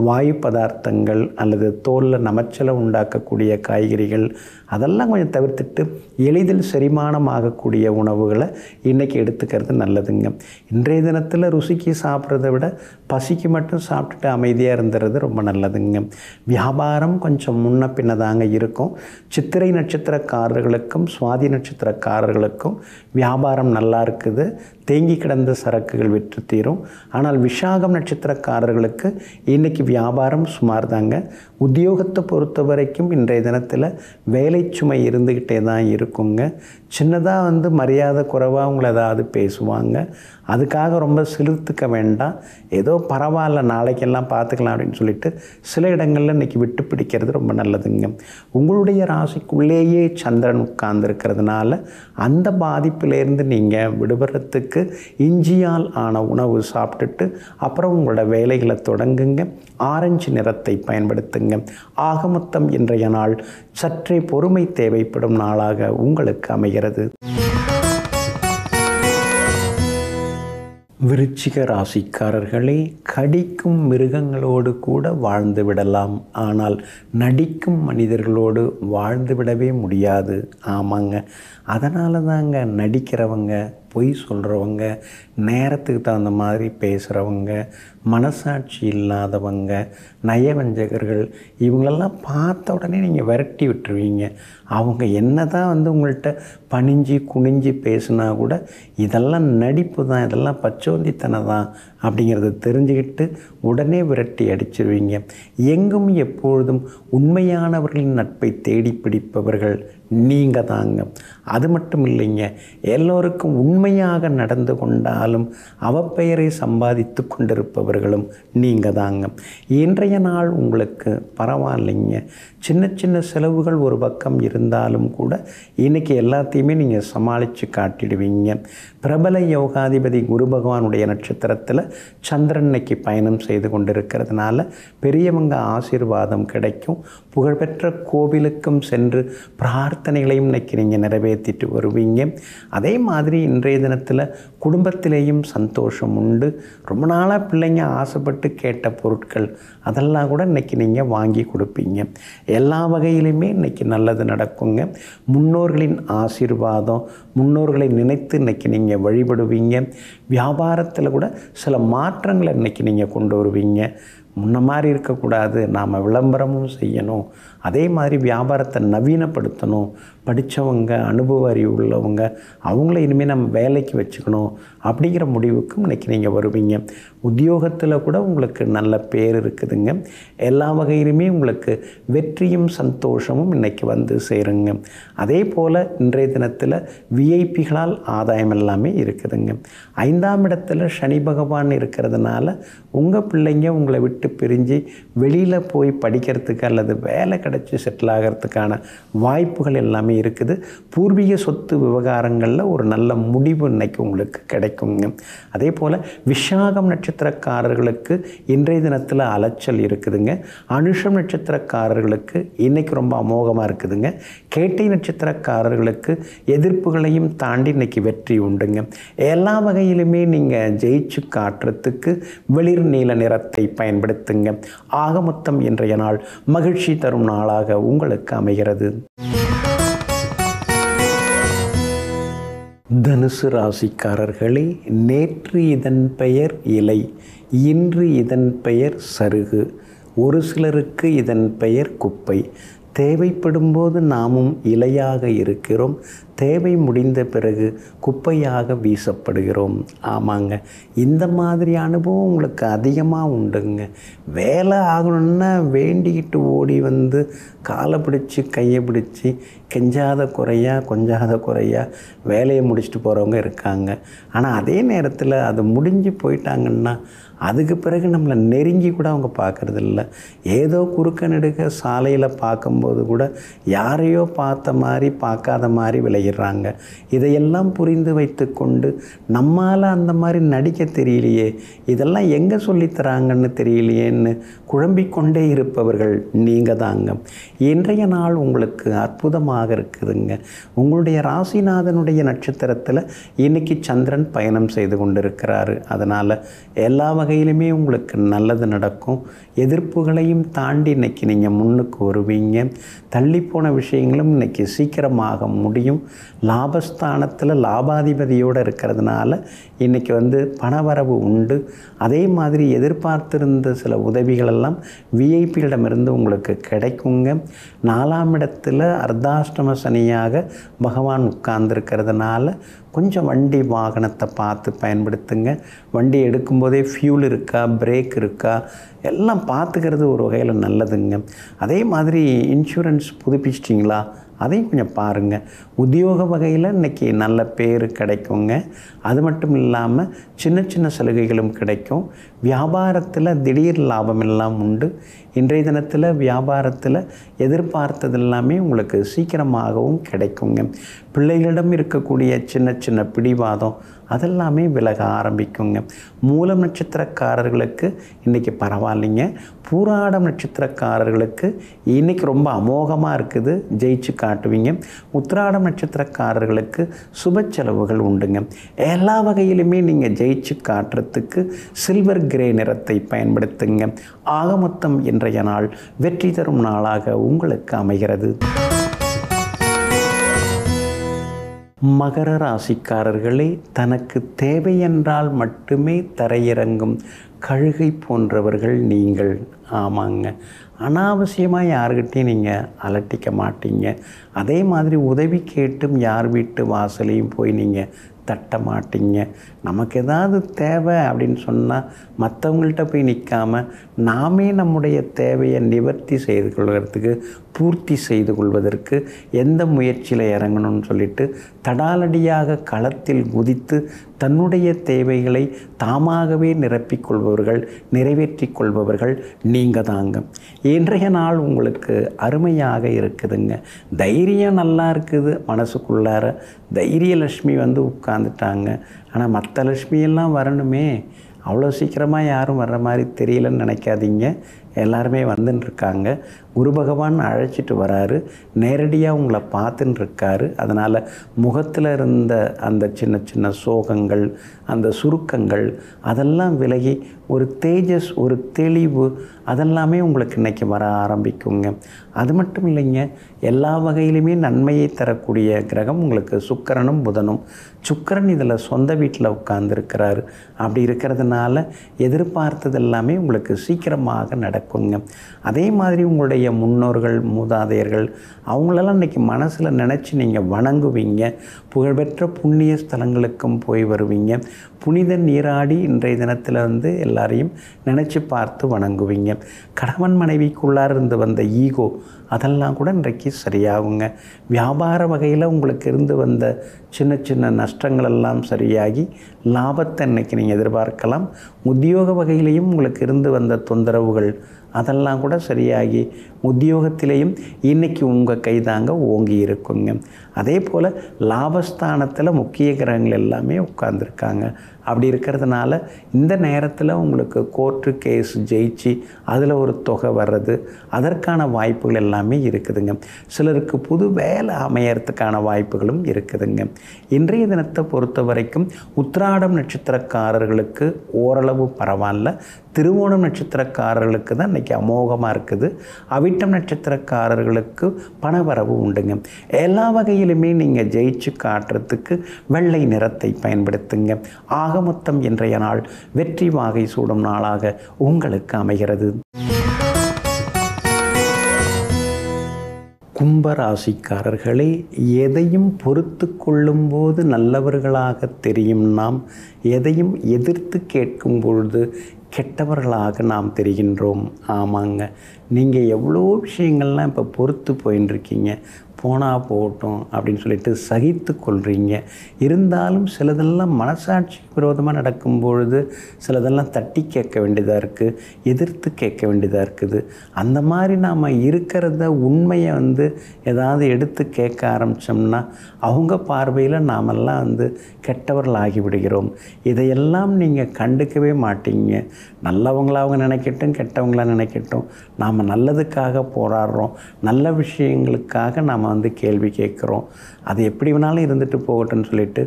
Speaker 1: வாயு பதார்த்தங்கள் அல்லது தோலில் நமைச்சலை உண்டாக்கக்கூடிய காய்கறிகள் அதெல்லாம் கொஞ்சம் தவிர்த்துட்டு எளிதில் செரிமானம் ஆகக்கூடிய உணவுகளை இன்றைக்கி எடுத்துக்கிறது நல்லதுங்க. இன்றைய தினத்தில் ருசிக்கு சாப்பிட்றத விட பசிக்கு மட்டும் சாப்பிட்டுட்டு அமைதியாக இருந்துறது ரொம்ப நல்லதுங்க. வியாபாரம் கொஞ்சம் முன்ன பின்ன தாங்க இருக்கும். சித்திரை நட்சத்திரக்காரர்களுக்கும் சுவாதி நட்சத்திரக்காரர்களுக்கும் வியாபாரம் நல்லா இருக்குது. தேங்கி கிடந்த சரக்குகள் விற்று தீரும். ஆனால் விசாகம் நட்சத்திரக்காரர்களுக்கு இன்றைக்கி வியாபாரம் சுமார் தாங்க. உத்தியோகத்தை பொறுத்த வரைக்கும் இன்றைய தினத்தில் வேலை சுமை இருந்துக்கிட்டே தான் இருக்குங்க. சின்னதாக மரியாதை குறைவாக உங்களை ஏதாவது பேசுவாங்க. அதுக்காக ரொம்ப சிலிர்த்துக்க வேண்டாம். ஏதோ பரவாயில்ல, நாளைக்கெல்லாம் பார்த்துக்கலாம் அப்படின்னு சொல்லிட்டு சில இடங்களில் இன்றைக்கி விட்டு பிடிக்கிறது ரொம்ப நல்லதுங்க. உங்களுடைய ராசிக்குள்ளேயே சந்திரன் உட்கார்ந்துருக்கிறதுனால அந்த பாதிப்பிலேருந்து நீங்கள் விடுபடுறதுக்கு இஞ்சியால் ஆன உணவு சாப்பிட்டுட்டு அப்புறம் உங்களோட வேலைகளை தொடங்குங்க. ஆரஞ்சு நிறத்தை பயன்படுத்துங்க. ஆக மொத்தம் இன்றைய நாள் சற்றே பொறுமை தேவைப்படும் நாளாக உங்களுக்கு அமைகிறது. விருச்சிக ராசிக்காரர்களே, கடிக்கும் மிருகங்களோடு கூட வாழ்ந்து விடலாம், ஆனால் நடிக்கும் மனிதர்களோடு வாழ்ந்து விடவே முடியாது. ஆமாங்க, அதனால தாங்க நடிக்கிறவங்க, பொய் சொல்கிறவங்க, நேரத்துக்கு தகுந்த மாதிரி பேசுகிறவங்க, மனசாட்சி இல்லாதவங்க, நயவஞ்சகர்கள் இவங்களெல்லாம் பார்த்த உடனே நீங்கள் விரட்டி விட்டுருவீங்க. அவங்க என்ன தான் உங்கள்கிட்ட பணிஞ்சு குனிஞ்சு பேசுனா கூட இதெல்லாம் நடிப்பு தான், இதெல்லாம் பச்சோந்தித்தனை தான் அப்படிங்கிறத தெரிஞ்சுக்கிட்டு உடனே விரட்டி அடிச்சிருவீங்க. எங்கும் எப்பொழுதும் உண்மையானவர்களின் நட்பை தேடி பிடிப்பவர்கள் நீங்கள் தாங்க. அது மட்டும் இல்லைங்க, எல்லோருக்கும் உண்மையாக நடந்து கொண்டாலும் அவப்பெயரை சம்பாதித்து கொண்டிருப்பவர்களும் நீங்கள் தாங்க. இன்றைய நாள் உங்களுக்கு பரவாயில்லைங்க. சின்ன சின்ன செலவுகள் ஒரு பக்கம் இருந்தாலும் கூட இன்றைக்கி எல்லாத்தையுமே நீங்கள் சமாளித்து காட்டிடுவீங்க. பிரபல யோகாதிபதி குரு பகவானுடைய நட்சத்திரத்தில் சந்திரன் இன்னைக்கு பயணம் செய்து கொண்டிருக்கிறதுனால பெரியவங்க ஆசீர்வாதம் கிடைக்கும். புகழ்பெற்ற கோவிலுக்கும் சென்று பிரார்த்தனைகளையும் இன்னைக்கு நீங்கள் நிறைவேற்றிட்டு வருவீங்க. அதே மாதிரி இன்றைய தினத்தில் குடும்பத்திலேயும் சந்தோஷம் உண்டு. ரொம்ப நாளாக பிள்ளைங்க ஆசைப்பட்டு கேட்ட பொருட்கள் அதெல்லாம் கூட இன்றைக்கி நீங்கள் வாங்கி கொடுப்பீங்க. எல்லா வகையிலுமே இன்றைக்கி நல்லது நடக்குங்க. முன்னோர்களின் ஆசீர்வாதம், முன்னோர்களை நினைத்து இன்றைக்கி நீங்கள் வழிபடுவீங்க. வியாபாரத்தில் கூட சில மாற்றங்களை இன்றைக்கி நீங்கள் கொண்டு வருவீங்க. முன்ன மாதிரி இருக்கக்கூடாது, நாம் விளம்பரமும் செய்யணும், அதே மாதிரி வியாபாரத்தை நவீனப்படுத்தணும், படித்தவங்க அனுபவ அறிவு உள்ளவங்க அவங்கள இனிமேல் நம்ம வேலைக்கு வச்சுக்கணும் அப்படிங்கிற முடிவுக்கும் இன்றைக்கி நீங்கள் வருவீங்க. உத்தியோகத்தில் கூட உங்களுக்கு நல்ல பேர் இருக்குதுங்க. எல்லா வகையிலுமே உங்களுக்கு வெற்றியும் சந்தோஷமும் இன்றைக்கி வந்து சேருங்க. அதே போல் இன்றைய தினத்தில் விஐபிகளால் ஆதாயம் எல்லாமே இருக்குதுங்க. 5ஆம் இடத்துல சனி பகவான் இருக்கிறதுனால உங்கள் பிள்ளைங்க உங்களை விட்டு பிரிஞ்சு வெளியில் போய் படிக்கிறதுக்கு அல்லது வேலை கிடச்சி செட்டில் ஆகிறதுக்கான வாய்ப்புகள் எல்லாமே இருக்குது. பூர்வீக சொத்து விவகாரங்களில் ஒரு நல்ல முடிவு இன்னைக்கு உங்களுக்கு கிடைக்குங்க. அதே போல் விசாகம் நட்சத்திரக்காரர்களுக்கு இன்றைய தினத்தில் அலைச்சல் இருக்குதுங்க. அனுஷம் நட்சத்திரக்காரர்களுக்கு இன்றைக்கி ரொம்ப அமோகமாக இருக்குதுங்க. கேட்டை நட்சத்திரக்காரர்களுக்கு எதிர்ப்புகளையும் தாண்டி இன்றைக்கி வெற்றி உண்டுங்க. எல்லா வகையிலுமே நீங்கள் ஜெயிச்சு காட்டுறதுக்கு வெளிர் நீல நிறத்தை பயன்படுத்துங்க. ஆக மொத்தம் இன்றைய நாள் மகிழ்ச்சி தரும் நாளாக உங்களுக்கு அமைகிறது. தனுசு ராசிக்காரர்களே, நேற்று இதன் பெயர் இலை, இன்று இதன் பெயர் சருகு, ஒரு சிலருக்கு இதன் பெயர் குப்பை. தேவைப்படும் போது நாமும் இலையாக இருக்கிறோம், தேவை முடிந்த பிறகு குப்பையாக வீசப்படுகிறோம். ஆமாங்க, இந்த மாதிரி அனுபவம் உங்களுக்கு அதிகமாக உண்டுங்க. வேலை ஆகணுன்னா வேண்டிக்கிட்டு ஓடி வந்து காலை பிடிச்சி கையை பிடிச்சி கெஞ்சாத குறையா கொஞ்சாத குறையா வேலையை முடிச்சுட்டு போகிறவங்க இருக்காங்க. ஆனால் அதே நேரத்தில் அது முடிஞ்சு போயிட்டாங்கன்னா அதுக்கு பிறகு நம்மளை நெருங்கி கூட அவங்க பார்க்குறதில்ல. ஏதோ குறுக்க நெடுக்க சாலையில் பார்க்கும்போது கூட யாரையோ பார்த்த மாதிரி பார்க்காத மாதிரி விலகி போயிடுறாங்க. இதையெல்லாம் புரிந்து வைத்து கொண்டு நம்மால் அந்த மாதிரி நடிக்க தெரியலையே, இதெல்லாம் எங்கே சொல்லித்தராங்கன்னு தெரியலையேன்னு குழம்பிக்கொண்டே இருப்பவர்கள் நீங்கள் தாங்க. இன்றைய நாள் உங்களுக்கு அற்புதமாக இருக்குதுங்க. உங்களுடைய ராசிநாதனுடைய நட்சத்திரத்தில் இன்றைக்கி சந்திரன் பயணம் செய்து கொண்டிருக்கிறாரு. அதனால் எல்லா வகையிலுமே உங்களுக்கு நல்லது நடக்கும். எதிர்ப்புகளையும் தாண்டி இன்றைக்கி நீங்கள் முன்னுக்கு வருவீங்க. தள்ளிப்போன விஷயங்களும் இன்றைக்கி சீக்கிரமாக முடியும். லாபஸ்தானத்தில் லாபாதிபதியோடு இருக்கிறதுனால இன்றைக்கி பணவரவு உண்டு. அதே மாதிரி எதிர்பார்த்திருந்த சில உதவிகளெல்லாம் விஐபியிடமிருந்து உங்களுக்கு கிடைக்குங்க. 4ஆம் இடத்துல அர்த்தாஷ்டம சனியாக பகவான் உட்கார்ந்துருக்கிறதுனால கொஞ்சம் வண்டி வாகனத்தை பார்த்து பயன்படுத்துங்க. வண்டி எடுக்கும்போதே ஃபியூல் இருக்கா, பிரேக் இருக்கா, எல்லாம் பார்த்துக்கிறது ஒரு வகையில் நல்லதுங்க. அதே மாதிரி இன்சூரன்ஸ் புதுப்பிச்சிட்டிங்களா, அதையும் கொஞ்சம் பாருங்கள். உத்தியோக வகையில் இன்றைக்கி நல்ல பேர் கிடைக்குங்க. அது மட்டும் இல்லாமல் சின்ன சின்ன சலுகைகளும் கிடைக்கும். வியாபாரத்தில் திடீர் லாபம் எல்லாம் உண்டு. இன்றைய தினத்தில் வியாபாரத்தில் எதிர்பார்த்தது எல்லாமே உங்களுக்கு சீக்கிரமாகவும் கிடைக்குங்க. பிள்ளைகளிடம் இருக்கக்கூடிய சின்ன சின்ன பிடிவாதம் அதெல்லாமே விலக ஆரம்பிக்குங்க. மூலம் நட்சத்திரக்காரர்களுக்கு இன்றைக்கி பரவாயில்லைங்க. பூராடம் நட்சத்திரக்காரர்களுக்கு இன்றைக்கி ரொம்ப அமோகமாக இருக்குது, ஜெயிச்சு காட்டுவீங்க. உத்திராடம் நட்சத்திரக்காரர்களுக்கு சுப செலவுகள் உண்டுங்க. எல்லா வகையிலுமே நீங்கள் ஜெயிச்சு காட்டுறதுக்கு சில்வர் கிரே நிறத்தை பயன்படுத்துங்க. ஆக மொத்தம் இன்றைய நாள் வெற்றி தரும் நாளாக உங்களுக்கு அமைகிறது. மகர ராசிக்காரர்களே, தனக்கு தேவையென்றால் மட்டுமே தரையிறங்கும் கழுகை போன்றவர்கள் நீங்கள். ஆமாங்க, அனாவசியமாக யார்கிட்டையும் நீங்கள் அலட்டிக்க மாட்டீங்க. அதே மாதிரி உதவி கேட்டும் யார் வீட்டு வாசலையும் போய் நீங்கள் தட்ட மாட்டீங்க. நமக்கு ஏதாவது தேவை அப்படின்னு சொன்னால் மற்றவங்கள்ட்ட போய் நிற்காமல் நாமே நம்முடைய தேவையை நிவர்த்தி செய்து கொள்வதற்கு, பூர்த்தி செய்து கொள்வதற்கு எந்த முயற்சியில் இறங்கணும்னு சொல்லிட்டு தடாலடியாக களத்தில் குதித்து தன்னுடைய தேவைகளை தாமாகவே நிரப்பிக்கொள்பவர்கள், நிறைவேற்றி கொள்பவர்கள் நீங்கள் தாங்க. இன்றைய நாள் உங்களுக்கு அருமையாக இருக்குதுங்க. தைரியம் நல்லா இருக்குது. மனசுக்குள்ளார தைரியலட்சுமி உட்காந்துட்டாங்க. ஆனால் மற்ற லட்சுமியெல்லாம் வரணுமே, அவ்வளோ சீக்கிரமாக யாரும் வர்ற மாதிரி தெரியலன்னு நினைக்காதீங்க. எல்லாருமே வந்துட்டுருக்காங்க. குரு பகவான் அழைச்சிட்டு வராரு, நேரடியாக உங்களை பார்த்துன்னு இருக்காரு. அதனால் முகத்தில் இருந்த அந்த சின்ன சின்ன சோகங்கள், அந்த சுருக்கங்கள் அதெல்லாம் விலகி ஒரு தேஜஸ், ஒரு தெளிவு அதெல்லாமே உங்களுக்கு இன்றைக்கி வர ஆரம்பிக்குங்க. அது மட்டும் இல்லைங்க, எல்லா வகையிலுமே நன்மையை தரக்கூடிய கிரகம் உங்களுக்கு சுக்கிரனும் புதனும். சுக்கிரன் இதில் சொந்த வீட்டில் உட்கார்ந்துருக்கிறாரு. அப்படி இருக்கிறதுனால எதிர்பார்த்தது எல்லாமே உங்களுக்கு சீக்கிரமாக நடக்குங்க. அதே மாதிரி உங்களுடைய முன்னோர்கள், மூதாதையர்கள் அவங்களெல்லாம் இன்றைக்கி மனசில் நினச்சி நீங்கள் வணங்குவீங்க. புகழ்பெற்ற புண்ணிய ஸ்தலங்களுக்கும் போய் வருவீங்க. புனித நீராடி இன்றைய தினத்தில் எல்லாரையும் நினச்சி பார்த்து வணங்குவீங்க. கணவன் மனைவிக்குள்ளார் இருந்து வந்த ஈகோ அதெல்லாம் கூட இன்றைக்கு சரியாகுங்க. வியாபார வகையில் உங்களுக்கு இருந்து வந்த சின்ன சின்ன நஷ்டங்களெல்லாம் சரியாகி லாபத்தை இன்றைக்கி நீங்கள் எதிர்பார்க்கலாம். உத்தியோக வகையிலையும் உங்களுக்கு இருந்து வந்த தொந்தரவுகள் அதெல்லாம் கூட சரியாகி உத்தியோகத்திலேயும் இன்றைக்கி உங்கள் கைதாங்க ஓங்கி இருக்குங்க. அதே போல் லாபஸ்தானத்தில் முக்கிய கிரகங்கள் எல்லாமே உட்கார்ந்துருக்காங்க. அப்படி இருக்கிறதுனால இந்த நேரத்தில் உங்களுக்கு கோர்ட்டு கேஸ் ஜெயிச்சு அதில் ஒரு தொகை வர்றது, அதற்கான வாய்ப்புகள் எல்லாமே இருக்குதுங்க. சிலருக்கு புது வேலை அமையறதுக்கான வாய்ப்புகளும் இருக்குதுங்க. இன்றைய தினத்தை பொறுத்த வரைக்கும் உத்திராடம் நட்சத்திரக்காரர்களுக்கு ஓரளவு பரவாயில்ல. திருவோணம் நட்சத்திரக்காரர்களுக்கு தான் இன்றைக்கி அமோகமாக இருக்குது. அவிட்டம் நட்சத்திரக்காரர்களுக்கு பணவரவு உண்டுங்க. எல்லா வகையிலுமே நீங்கள் ஜெயிச்சு காட்டுறதுக்கு வெள்ளை நிறத்தை பயன்படுத்துங்க. ஆக மொத்தம் இன்றைய நாள் வெற்றி வாகை சூடும் நாளாக உங்களுக்கு அமைகிறது. கும்பராசிக்காரர்களே, எதையும் பொறுத்து கொள்ளும்போது நல்லவர்களாக தெரியும் நாம். எதையும் எதிர்த்து கேட்கும் பொழுது கெட்டவர்களாக நாம் தெரிகின்றோம். ஆமாங்க, நீங்கள் எவ்வளோ விஷயங்கள்லாம் இப்போ பொறுத்து போயின்னு இருக்கீங்க. போனால் போகட்டும் அப்படின்னு சொல்லிட்டு சகித்து கொள்கிறீங்க. இருந்தாலும் சிலதெல்லாம் மனசாட்சி விரோதமாக நடக்கும் பொழுது சிலதெல்லாம் தட்டி கேட்க வேண்டியதாக இருக்குது, எதிர்த்து கேட்க வேண்டியதாக இருக்குது. அந்த மாதிரி நாம் இருக்கிறத உண்மையை ஏதாவது எடுத்து கேட்க ஆரம்பித்தோம்னா அவங்க பார்வையில் நாமெல்லாம் கெட்டவர்கள் ஆகிவிடுகிறோம். இதையெல்லாம் நீங்கள் கண்டுக்கவே மாட்டீங்க. நல்லவங்களாக அவங்க நினைக்கட்டும், கெட்டவங்களாக நினைக்கட்டும், நாம் நல்லதுக்காக போராடுறோம், நல்ல விஷயங்களுக்காக நாம் கேள்வி கேட்குறோம். அது எப்படி வேணாலும் இருந்துட்டு போகட்டும்னு சொல்லிட்டு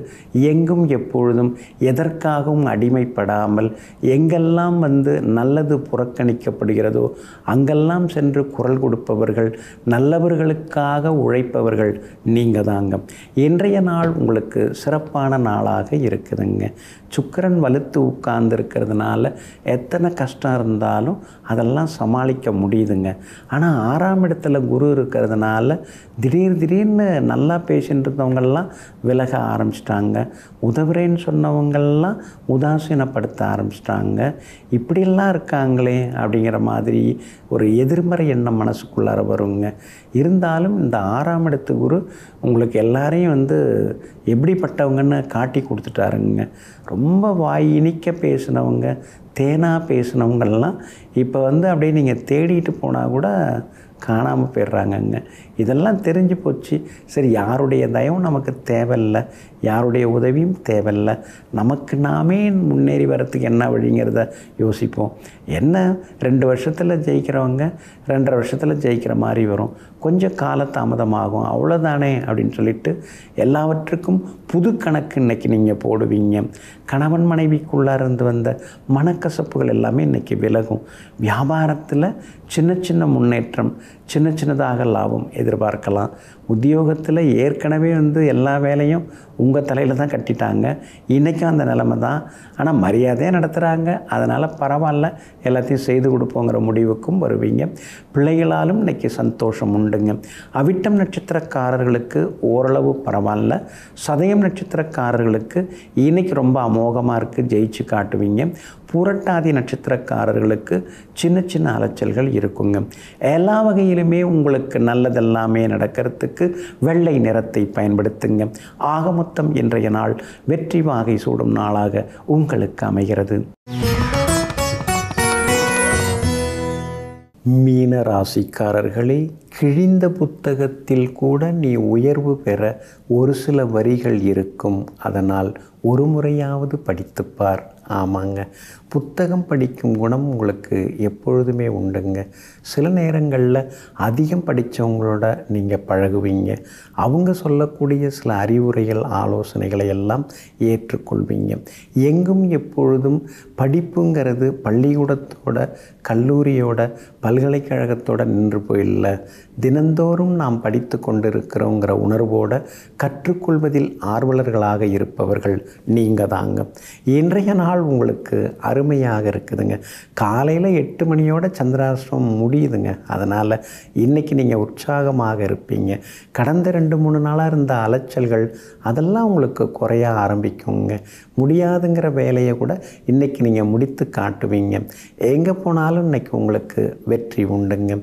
Speaker 1: எங்கும் எப்பொழுதும் எதற்காகவும் அடிமைப்படாமல் எங்கெல்லாம் நல்லது புறக்கணிக்கப்படுகிறதோ அங்கெல்லாம் சென்று குரல் கொடுப்பவர்கள், நல்லவர்களுக்காக உழைப்பவர்கள் நீங்கள் தாங்க. இன்றைய நாள் உங்களுக்கு சிறப்பான நாளாக இருக்குதுங்க. சுக்கிரன் வலுத்து உட்கார்ந்து இருக்கிறதுனால எத்தனை கஷ்டம் இருந்தாலும் அதெல்லாம் சமாளிக்க முடியுதுங்க. ஆனால் 6ஆம் இடத்துல குரு இருக்கிறதுனால திடீர்னு நல்லா பேசிட்டு இருந்தவங்கெல்லாம் விலக ஆரம்பிச்சிட்டாங்க. உதவுறேன்னு சொன்னவங்கள்லாம் உதாசீனப்படுத்த ஆரம்பிச்சிட்டாங்க. இப்படியெல்லாம் இருக்காங்களே அப்படிங்கிற மாதிரி ஒரு எதிர்மறை எண்ணம் மனசுக்குள்ளார வருங்க. இருந்தாலும் இந்த 6ஆம் இடத்து குரு உங்களுக்கு எல்லாரையும் எப்படிப்பட்டவங்கன்னு காட்டி கொடுத்துட்டாருங்க. ரொம்ப வாய் இனிக்க பேசினவங்க, தேனாக பேசினவங்கள்லாம் இப்போ அப்படியே நீங்கள் தேடிட்டு போனால் கூட காணாமல் போயிடுறாங்கங்க. இதெல்லாம் தெரிஞ்சு போச்சு. சரி, யாருடைய தயவும் நமக்கு தேவையில்லை, யாருடைய உதவியும் தேவையில்லை, நமக்கு நாமே முன்னேறி வரத்துக்கு என்ன வழிங்கிறத யோசிப்போம். என்ன 2 வருஷத்தில் ஜெயிக்கிறவங்க 2.5 வருஷத்தில் ஜெயிக்கிற மாதிரி வரும், கொஞ்சம் காலதாமதமாகும், அவ்வளோதானே அப்படின்னு சொல்லிட்டு எல்லாவற்றுக்கும் புது கணக்கு இன்றைக்கி நீங்கள் போடுவீங்க. கணவன் மனைவிக்குள்ளார இருந்து வந்த மனக்கசப்புகள் எல்லாமே இன்றைக்கி விலகும். வியாபாரத்தில் சின்ன முன்னேற்றம், சின்னதாக லாபம் எதிர்பார்க்கலாம். உத்தியோகத்தில் ஏற்கனவே எல்லா வேலையும் உங்கள் தலையில் தான் கட்டிட்டாங்க, இன்றைக்கும் அந்த நிலைமை தான். ஆனால் மரியாதையாக நடத்துகிறாங்க, அதனால் பரவாயில்ல, எல்லாத்தையும் செய்து கொடுப்போங்கிற முடிவுக்கும் வருவீங்க. பிள்ளைகளாலும் இன்றைக்கி சந்தோஷம் உண்டுங்க. அவிட்டம் நட்சத்திரக்காரர்களுக்கு ஓரளவு பரவாயில்ல. சதயம் நட்சத்திரக்காரர்களுக்கு இன்றைக்கி ரொம்ப அமோகமாக இருக்குது, ஜெயிச்சு காட்டுவீங்க. பூரட்டாதி நட்சத்திரக்காரர்களுக்கு சின்ன அலைச்சல்கள் இருக்குங்க. எல்லா வகையிலுமே உங்களுக்கு நல்லதெல்லாமே நடக்கிறதுக்கு வெள்ளை நிறத்தை பயன்படுத்துங்க. ஆக மொத்தம் இன்றைய நாள் வெற்றி வாகை சூடும் நாளாக உங்களுக்கு அமைகிறது. மீன ராசிக்காரர்களே, கிழிந்த புத்தகத்தில் கூட நீ உயர்வு பெற ஒரு சில வரிகள் இருக்கும். அதனால் ஒரு முறையாவது படித்துப்பார். ஆமாங்க, புத்தகம் படிக்கும் குணம் உங்களுக்கு எப்பொழுதுமே உண்டுங்க. சில நேரங்களில் அதிகம் படித்தவங்களோட நீங்கள் பழகுவீங்க. அவங்க சொல்லக்கூடிய சில அறிவுரைகள், ஆலோசனைகளை எல்லாம் ஏற்றுக்கொள்வீங்க. எங்கும் எப்பொழுதும் படிப்புங்கிறது பள்ளிக்கூடத்தோட, கல்லூரியோட, பல்கலைக்கழகத்தோட நின்று போயில்ல. தினந்தோறும் நாம் படித்து கொண்டிருக்கிறோங்கிற உணர்வோடு கற்றுக்கொள்வதில் ஆர்வலர்களாக இருப்பவர்கள் நீங்கள் தாங்க. இன்றைய நாள் உங்களுக்கு அருமையாக இருக்குதுங்க. காலையில் 8 மணியோட சந்திராஷ்டிரமம் முடியுதுங்க. அதனால் இன்றைக்கி நீங்கள் உற்சாகமாக இருப்பீங்க. கடந்த 2-3 நாளாக இருந்த அலைச்சல்கள் அதெல்லாம் உங்களுக்கு குறைய ஆரம்பிக்குங்க. முடியாதுங்கிற வேலையை கூட இன்றைக்கி நீங்கள் முடித்து காட்டுவீங்க. எங்கே போனாலும் இன்றைக்கி உங்களுக்கு வெற்றி உண்டுங்க.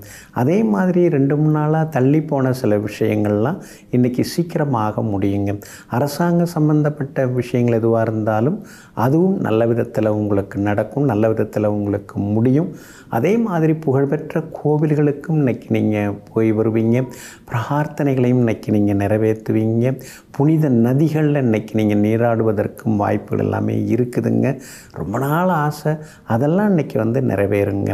Speaker 1: அதே மாதிரி 2-3 நாளாக தள்ளி போன சில விஷயங்கள்லாம் இன்றைக்கி சீக்கிரமாக முடியுங்க. அரசாங்க சம்பந்தப்பட்ட விஷயங்கள் எதுவாக இருந்தாலும் அதுவும் நல்ல விதத்தில் உங்களுக்கு நடக்கும், நல்ல விதத்தில் உங்களுக்கு முடியும். அதே மாதிரி புகழ்பெற்ற கோவில்களுக்கும் இன்றைக்கி நீங்கள் போய் வருவீங்க. பிரார்த்தனைகளையும் இன்றைக்கி நீங்கள் நிறைவேற்றுவீங்க. புனித நதிகளில் இன்றைக்கி நீங்கள் நீராடுவதற்கும் வாய்ப்புகள் எல்லாமே இருக்குதுங்க. ரொம்ப நாள் ஆசை, அதெல்லாம் இன்றைக்கி நிறைவேறுங்க.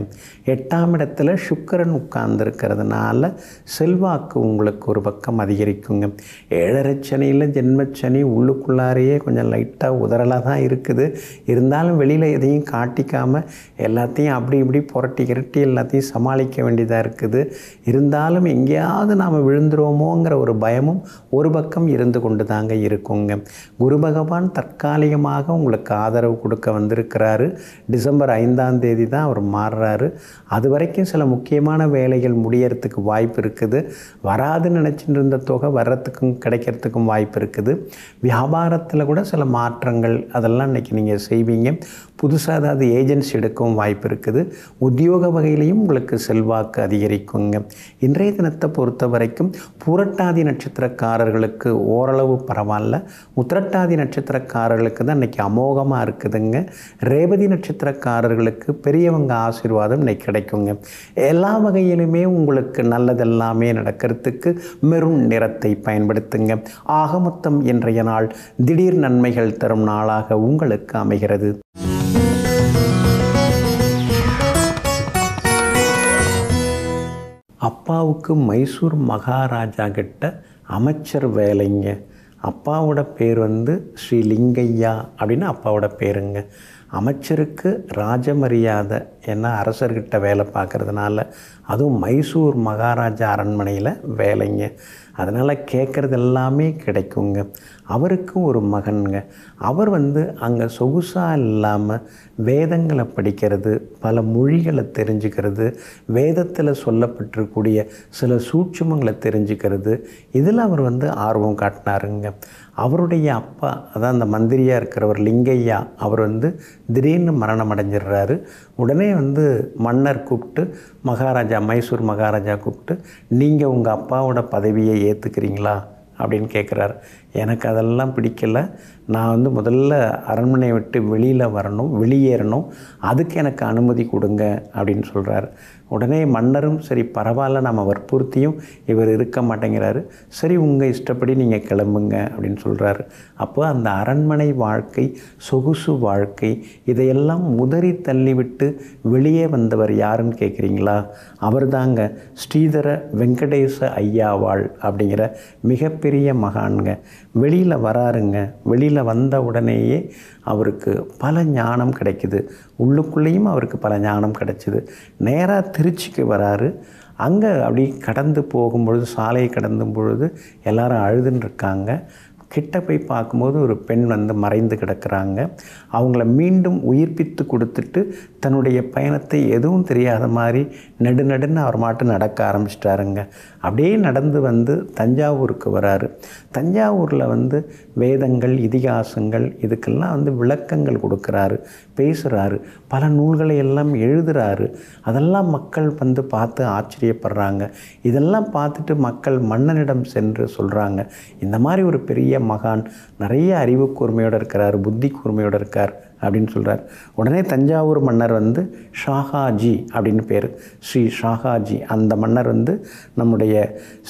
Speaker 1: 8ஆம் இடத்துல சுக்கிரன் உட்கார்ந்துருக்கிறதுனால செல்வாக்கு உங்களுக்கு ஒரு பக்கம் அதிகரிக்குங்க. 7.5 சனியில் ஜென்மச்சனி உள்ளுக்குள்ளாரையே கொஞ்சம் லைட்டாக உதறலாக தான் இருக்குது. இருந்தாலும் வெளியில் எதையும் காட்டிக்காமல் எல்லாத்தையும் அப்படி இப்படி புரட்டி கிரட்டி எல்லாத்தையும் சமாளிக்க வேண்டியதாக இருக்குது. இருந்தாலும் எங்கேயாவது நாம் விழுந்துருவோமோங்கிற ஒரு பயமும் ஒரு பக்கம் இருந்து கொண்டு தாங்க இருக்குங்க. குரு பகவான் தற்காலிகமாக உங்களுக்கு ஆதரவு கொடுக்க வந்திருக்கிறாரு. டிசம்பர் 5ஆம் தேதி தான் அவர் மாறுறாரு. அது வரைக்கும் சில முக்கியமான வேலைகள் முடியறதுக்கு வாய்ப்பு இருக்குது. வராதுன்னு நினச்சிட்டு இருந்த தொகை வர்றதுக்கும் கிடைக்கிறதுக்கும் வாய்ப்பு இருக்குது. வியாபாரத்தில் கூட சில மாற்றங்கள் அதெல்லாம் இன்றைக்கி நீங்கள் செய்வீங்க. செய்வீங்க. புதுசாக ஏதாவது ஏஜென்சி எடுக்கவும் வாய்ப்பு இருக்குது. உத்தியோக வகையிலையும் உங்களுக்கு செல்வாக்கு அதிகரிக்குங்க. இன்றைய தினத்தை பொறுத்த வரைக்கும் பூரட்டாதி நட்சத்திரக்காரர்களுக்கு ஓரளவு பரவாயில்ல. உத்திரட்டாதி நட்சத்திரக்காரர்களுக்கு தான் இன்றைக்கி அமோகமாக இருக்குதுங்க. ரேவதி நட்சத்திரக்காரர்களுக்கு பெரியவங்க ஆசீர்வாதம் இன்றைக்கி கிடைக்குங்க. எல்லா வகையிலுமே உங்களுக்கு நல்லதெல்லாமே நடக்கிறதுக்கு மெரூன் நிறத்தை பயன்படுத்துங்க. ஆக மொத்தம் இன்றைய நாள் திடீர் நன்மைகள் தரும் நாளாக உங்களுக்கு அமைகிறது. அப்பாவுக்கு மைசூர் மகாராஜா கிட்ட அமைச்சர் வேலைங்க. அப்பாவோட பேர் ஸ்ரீ லிங்கையா அப்படின்னு அப்பாவோட பேருங்க. அமைச்சருக்கு ராஜமரியாதை, ஏன்னா அரசர்கிட்ட வேலை பார்க்குறதுனால, அதுவும் மைசூர் மகாராஜா அரண்மனையில் வேலைங்க. அதனால் கேட்குறது எல்லாமே கிடைக்குங்க. அவருக்கு ஒரு மகனுங்க. அவர் அங்கே சொகுசாக இல்லாமல் வேதங்களை படிக்கிறது, பல மொழிகளை தெரிஞ்சுக்கிறது, வேதத்தில் சொல்லப்பட்டிருக்கக்கூடிய சில சூட்சுமங்களை தெரிஞ்சுக்கிறது, இதில் அவர் ஆர்வம் காட்டினாருங்க. அவருடைய அப்பா, அதான் அந்த மந்திரியாக இருக்கிறவர் லிங்கையா, அவர் திடீர்னு மரணம் அடைஞ்சிடுறாரு. உடனே மன்னர் கூப்பிட்டு, மகாராஜா மைசூர் மகாராஜா கூப்பிட்டு, நீங்கள் உங்கள் அப்பாவோட பதவியை ஏற்றுக்கிறீங்களா அப்படின்னு கேட்குறாரு. எனக்கு அதெல்லாம் பிடிக்கலை. நான் முதல்ல அரண்மனையை விட்டு வெளியில் வரணும், வெளியேறணும், அதுக்கு எனக்கு அனுமதி கொடுங்க அப்படின்னு சொல்கிறார். உடனே மன்னரும் சரி பரவாயில்ல, நம்ம வற்புறுத்தியும் இவர் இருக்க மாட்டேங்கிறாரு, சரி உங்கள் இஷ்டப்படி நீங்கள் கிளம்புங்க அப்படின்னு சொல்கிறாரு. அப்போ அந்த அரண்மனை வாழ்க்கை, சொகுசு வாழ்க்கை, இதையெல்லாம் உதறி தள்ளிவிட்டு வெளியே வந்தவர் யாருன்னு கேட்குறீங்களா? அவர் தாங்க ஸ்ரீதர வெங்கடேச ஐயாவாள் அப்படிங்கிற மிகப்பெரிய மகான்க. வெளியில் வராருங்க. வெளியில் வந்த உடனேயே அவருக்கு பல ஞானம் கிடைக்குது. உள்ளுக்குள்ளேயும் அவருக்கு பல ஞானம் கிடைச்சிது. நேராக திருச்சிக்கு வராரு. அங்கே அப்படி கடந்து போகும்பொழுது, சாலையை கடந்தும் பொழுது எல்லாரும் அழுதுன்னு இருக்காங்க. கிட்ட போய் பார்க்கும்போது ஒரு பெண் மறைந்து கிடக்கிறாங்க. அவங்கள மீண்டும் உயிர்ப்பித்து கொடுத்துட்டு தன்னுடைய பயணத்தை எதுவும் தெரியாத மாதிரி நெடுநடுன்னு அவர் மாட்டு நடக்க ஆரம்பிச்சிட்டாருங்க. அப்படியே நடந்து தஞ்சாவூருக்கு வராரு. தஞ்சாவூரில் வேதங்கள், இதிகாசங்கள், இதுக்கெல்லாம் விளக்கங்கள் கொடுக்குறாரு, பேசுகிறாரு, பல நூல்களை எல்லாம் எழுதுகிறாரு. அதெல்லாம் மக்கள் பார்த்து ஆச்சரியப்படுறாங்க. இதெல்லாம் பார்த்துட்டு மக்கள் மன்னனிடம் சென்று சொல்கிறாங்க, இந்த மாதிரி ஒரு பெரிய மகான் நிறைய அறிவு கூர்மையோடு இருக்கிறார், புத்தி கூர்மையோடு இருக்கார் அப்படின்னு சொல்கிறார். உடனே தஞ்சாவூர் மன்னர் ஷாஹாஜி அப்படின்னு பேர், ஸ்ரீ ஷாஹாஜி, அந்த மன்னர் நம்முடைய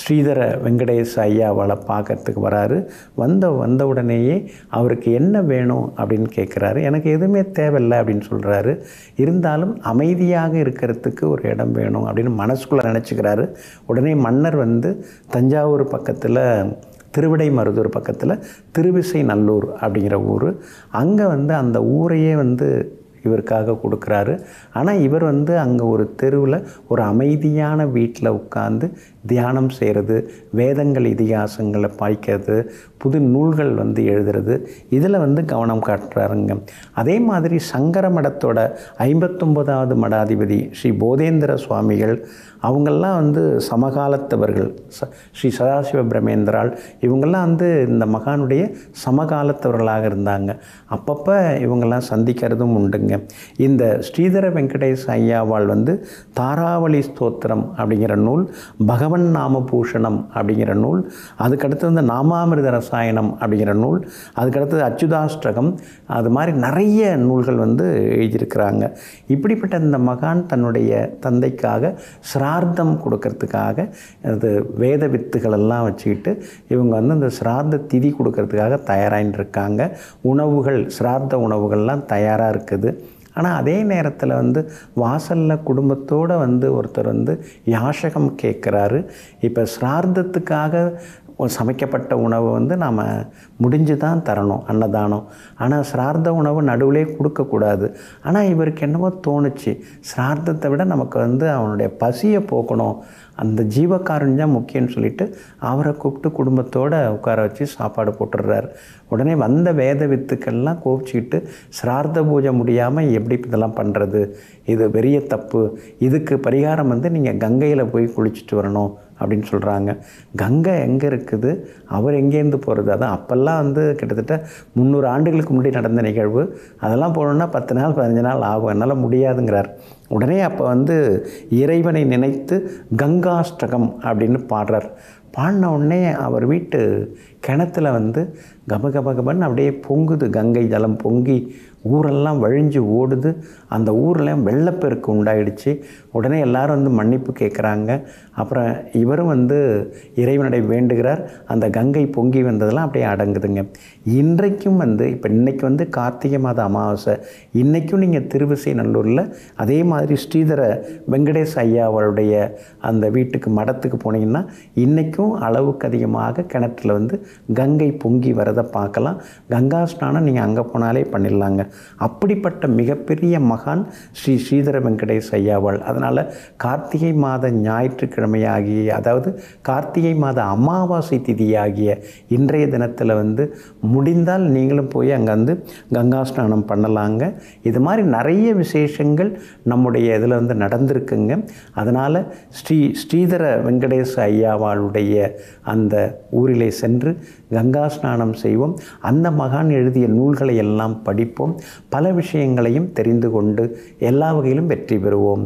Speaker 1: ஸ்ரீதர வெங்கடேச ஐயாவால் பார்க்கறதுக்கு வராரு. வந்த உடனேயே அவருக்கு என்ன வேணும் அப்படின்னு கேட்குறாரு. எனக்கு எதுவுமே தேவையில்லை அப்படின்னு சொல்கிறாரு. இருந்தாலும் அமைதியாக இருக்கிறதுக்கு ஒரு இடம் வேணும் அப்படின்னு மனசுக்குள்ளே நினச்சிக்கிறாரு. உடனே மன்னர் தஞ்சாவூர் பக்கத்தில் திருவிடைமருதூர் பக்கத்தில் திருவிசைநல்லூர் அப்படிங்கிற ஊர், அங்கே அந்த ஊரையே இவருக்காக கொடுக்குறாரு. ஆனால் இவர் அங்கே ஒரு தெருவில் ஒரு அமைதியான வீட்டில் உட்கார்ந்து தியானம் செய்கிறது, வேதங்கள் இதிகாசங்களை படிக்கிறது, புது நூல்கள் எழுதுறது, இதில் கவனம் காட்டுறாருங்க. அதே மாதிரி சங்கர மடத்தோட 59வது மடாதிபதி ஸ்ரீ போதேந்திர சுவாமிகள், அவங்கெல்லாம் சமகாலத்தவர்கள். ஸ்ரீ சதாசிவ பிரமேந்திரால் இவங்கெல்லாம் இந்த மகானுடைய சமகாலத்தவர்களாக இருந்தாங்க. அப்பப்போ இவங்கெல்லாம் சந்திக்கிறதும் உண்டுங்க. இந்த ஸ்ரீதர வெங்கடேச ஐயாவால் தாராவளி ஸ்தோத்திரம் அப்படிங்கிற நூல், பகவன் நாமபூஷணம் அப்படிங்கிற நூல், அதுக்கடுத்து நாமாமிருத ரசாயனம் அப்படிங்கிற நூல், அதுக்கடுத்தது அச்சுதாஷ்டகம், அது மாதிரி நிறைய நூல்கள் எழுதியிருக்கிறாங்க. இப்படிப்பட்ட இந்த மகான் தன்னுடைய தந்தைக்காக சிரார்த்தம் கொடுக்கறதுக்காக அது வேத வித்துகளெல்லாம் வச்சுக்கிட்டு இவங்க இந்த சிரார்த்த திதி கொடுக்கறதுக்காக தயாராகிட்டு இருக்காங்க. உணவுகள், சிரார்த்த உணவுகள்லாம் தயாராக இருக்குது. ஆனால் அதே நேரத்தில் வாசலில் குடும்பத்தோடு ஒருத்தர் யாசகம் கேட்குறாரு. இப்போ சிரார்த்தத்துக்காக சமைக்கப்பட்ட உணவு நாம் முடிஞ்சு தான் தரணும், அன்னதானம். ஆனால் சிரார்த்த உணவு நடுவிலே கொடுக்கக்கூடாது. ஆனால் இவருக்கு என்னவோ தோணுச்சு, சிரார்த்தத்தை விட நமக்கு அவனுடைய பசியை போக்கணும், அந்த ஜீவகாருண்யம் முக்கியம்னு சொல்லிட்டு அவரை கூப்பிட்டு குடும்பத்தோடு உட்கார வச்சு சாப்பாடு போட்டுடுறாரு. உடனே வந்த வேத வித்துக்கள்லாம் கோபிச்சுக்கிட்டு, சிரார்த்த பூஜை முடியாமல் எப்படி இதெல்லாம் பண்ணுறது, இது பெரிய தப்பு, இதுக்கு பரிகாரம் நீங்கள் கங்கையில் போய் குளிச்சுட்டு வரணும் அப்படின்னு சொல்கிறாங்க. கங்கை எங்கே இருக்குது, அவர் எங்கேருந்து போகிறது? அதான் அப்போல்லாம் வந்து கிட்டத்தட்ட 300 ஆண்டுகளுக்கு முன்னாடி நடந்த நிகழ்வு. அதெல்லாம் போகணுன்னா 10 நாள் 15 நாள் ஆகும், என்னால் முடியாதுங்கிறார். உடனே அப்போ வந்து இறைவனை நினைத்து கங்காஷ்டகம் அப்படின்னு பாடுறார். பாடின உடனே அவர் வீட்டு கிணத்துல வந்து கபகபகபன்னு அப்படியே பொங்குது, கங்கை ஜலம் பொங்கி ஊரெல்லாம் வழிஞ்சு ஓடுது. அந்த ஊரில் வெள்ளப்பெருக்கு உண்டாயிடுச்சு. உடனே எல்லாரும் வந்து மன்னிப்பு கேட்குறாங்க. அப்புறம் இவரும் வந்து இறைவனுடைய வேண்டுகிறார். அந்த கங்கை பொங்கி வந்ததெல்லாம் அப்படியே அடங்குதுங்க. இன்றைக்கும் வந்து இப்போ இன்றைக்கி வந்து கார்த்திகை மாத அமாவாசை. இன்றைக்கும் நீங்கள் திருவிசைநல்லூரில் அதே மாதிரி ஸ்ரீதர வெங்கடேச ஐயா அவருடைய அந்த வீட்டுக்கு மடத்துக்கு போனீங்கன்னா இன்றைக்கும் அளவுக்கு அதிகமாக கிணற்றில் வந்து கங்கை பொங்கி வரதை பார்க்கலாம். கங்கா ஸ்நானம் நீங்கள் அங்கே போனாலே பண்ணிடலாங்க. அப்படிப்பட்ட மிகப்பெரிய மகான் ஸ்ரீ ஸ்ரீதர வெங்கடேச ஐயாவாள். அதனால் கார்த்திகை மாத ஞாயிற்றுக்கிழமையாகிய, அதாவது கார்த்திகை மாத அமாவாசை திதியாகிய இன்றைய தினத்தில் வந்து முடிந்தால் நீங்களும் போய் அங்கே வந்து கங்கா ஸ்நானம் பண்ணலாங்க. இது மாதிரி நிறைய விசேஷங்கள் நம்முடைய இதில் வந்து நடந்திருக்குங்க. அதனால் ஸ்ரீதர வெங்கடேச ஐயாவாளுடைய அந்த ஊரிலே சென்று கங்கா ஸ்நானம் செய்வோம். அந்த மகான் எழுதிய நூல்களை எல்லாம் படிப்போம். பல விஷயங்களையும் தெரிந்து கொண்டு எல்லா வகையிலும் வெற்றி பெறுவோம்.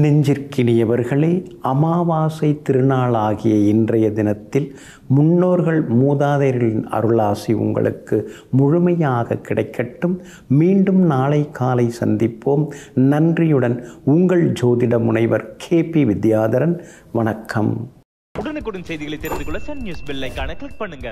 Speaker 1: நெஞ்சிற்கினியவர்களே, அமாவாசை திருநாளாகிய இன்றைய தினத்தில் முன்னோர்கள் மூதாதையர்களின் அருளாசி உங்களுக்கு முழுமையாக கிடைக்கட்டும். மீண்டும் நாளை காலை சந்திப்போம். நன்றியுடன் உங்கள் ஜோதிட முனைவர் KP வித்யாதரன். வணக்கம்.
Speaker 2: உடனுக்குடன் செய்திகளை தெரிந்து கொள்ள சன் நியூஸ் பெல் ஐகானை கிளிக் பண்ணுங்க.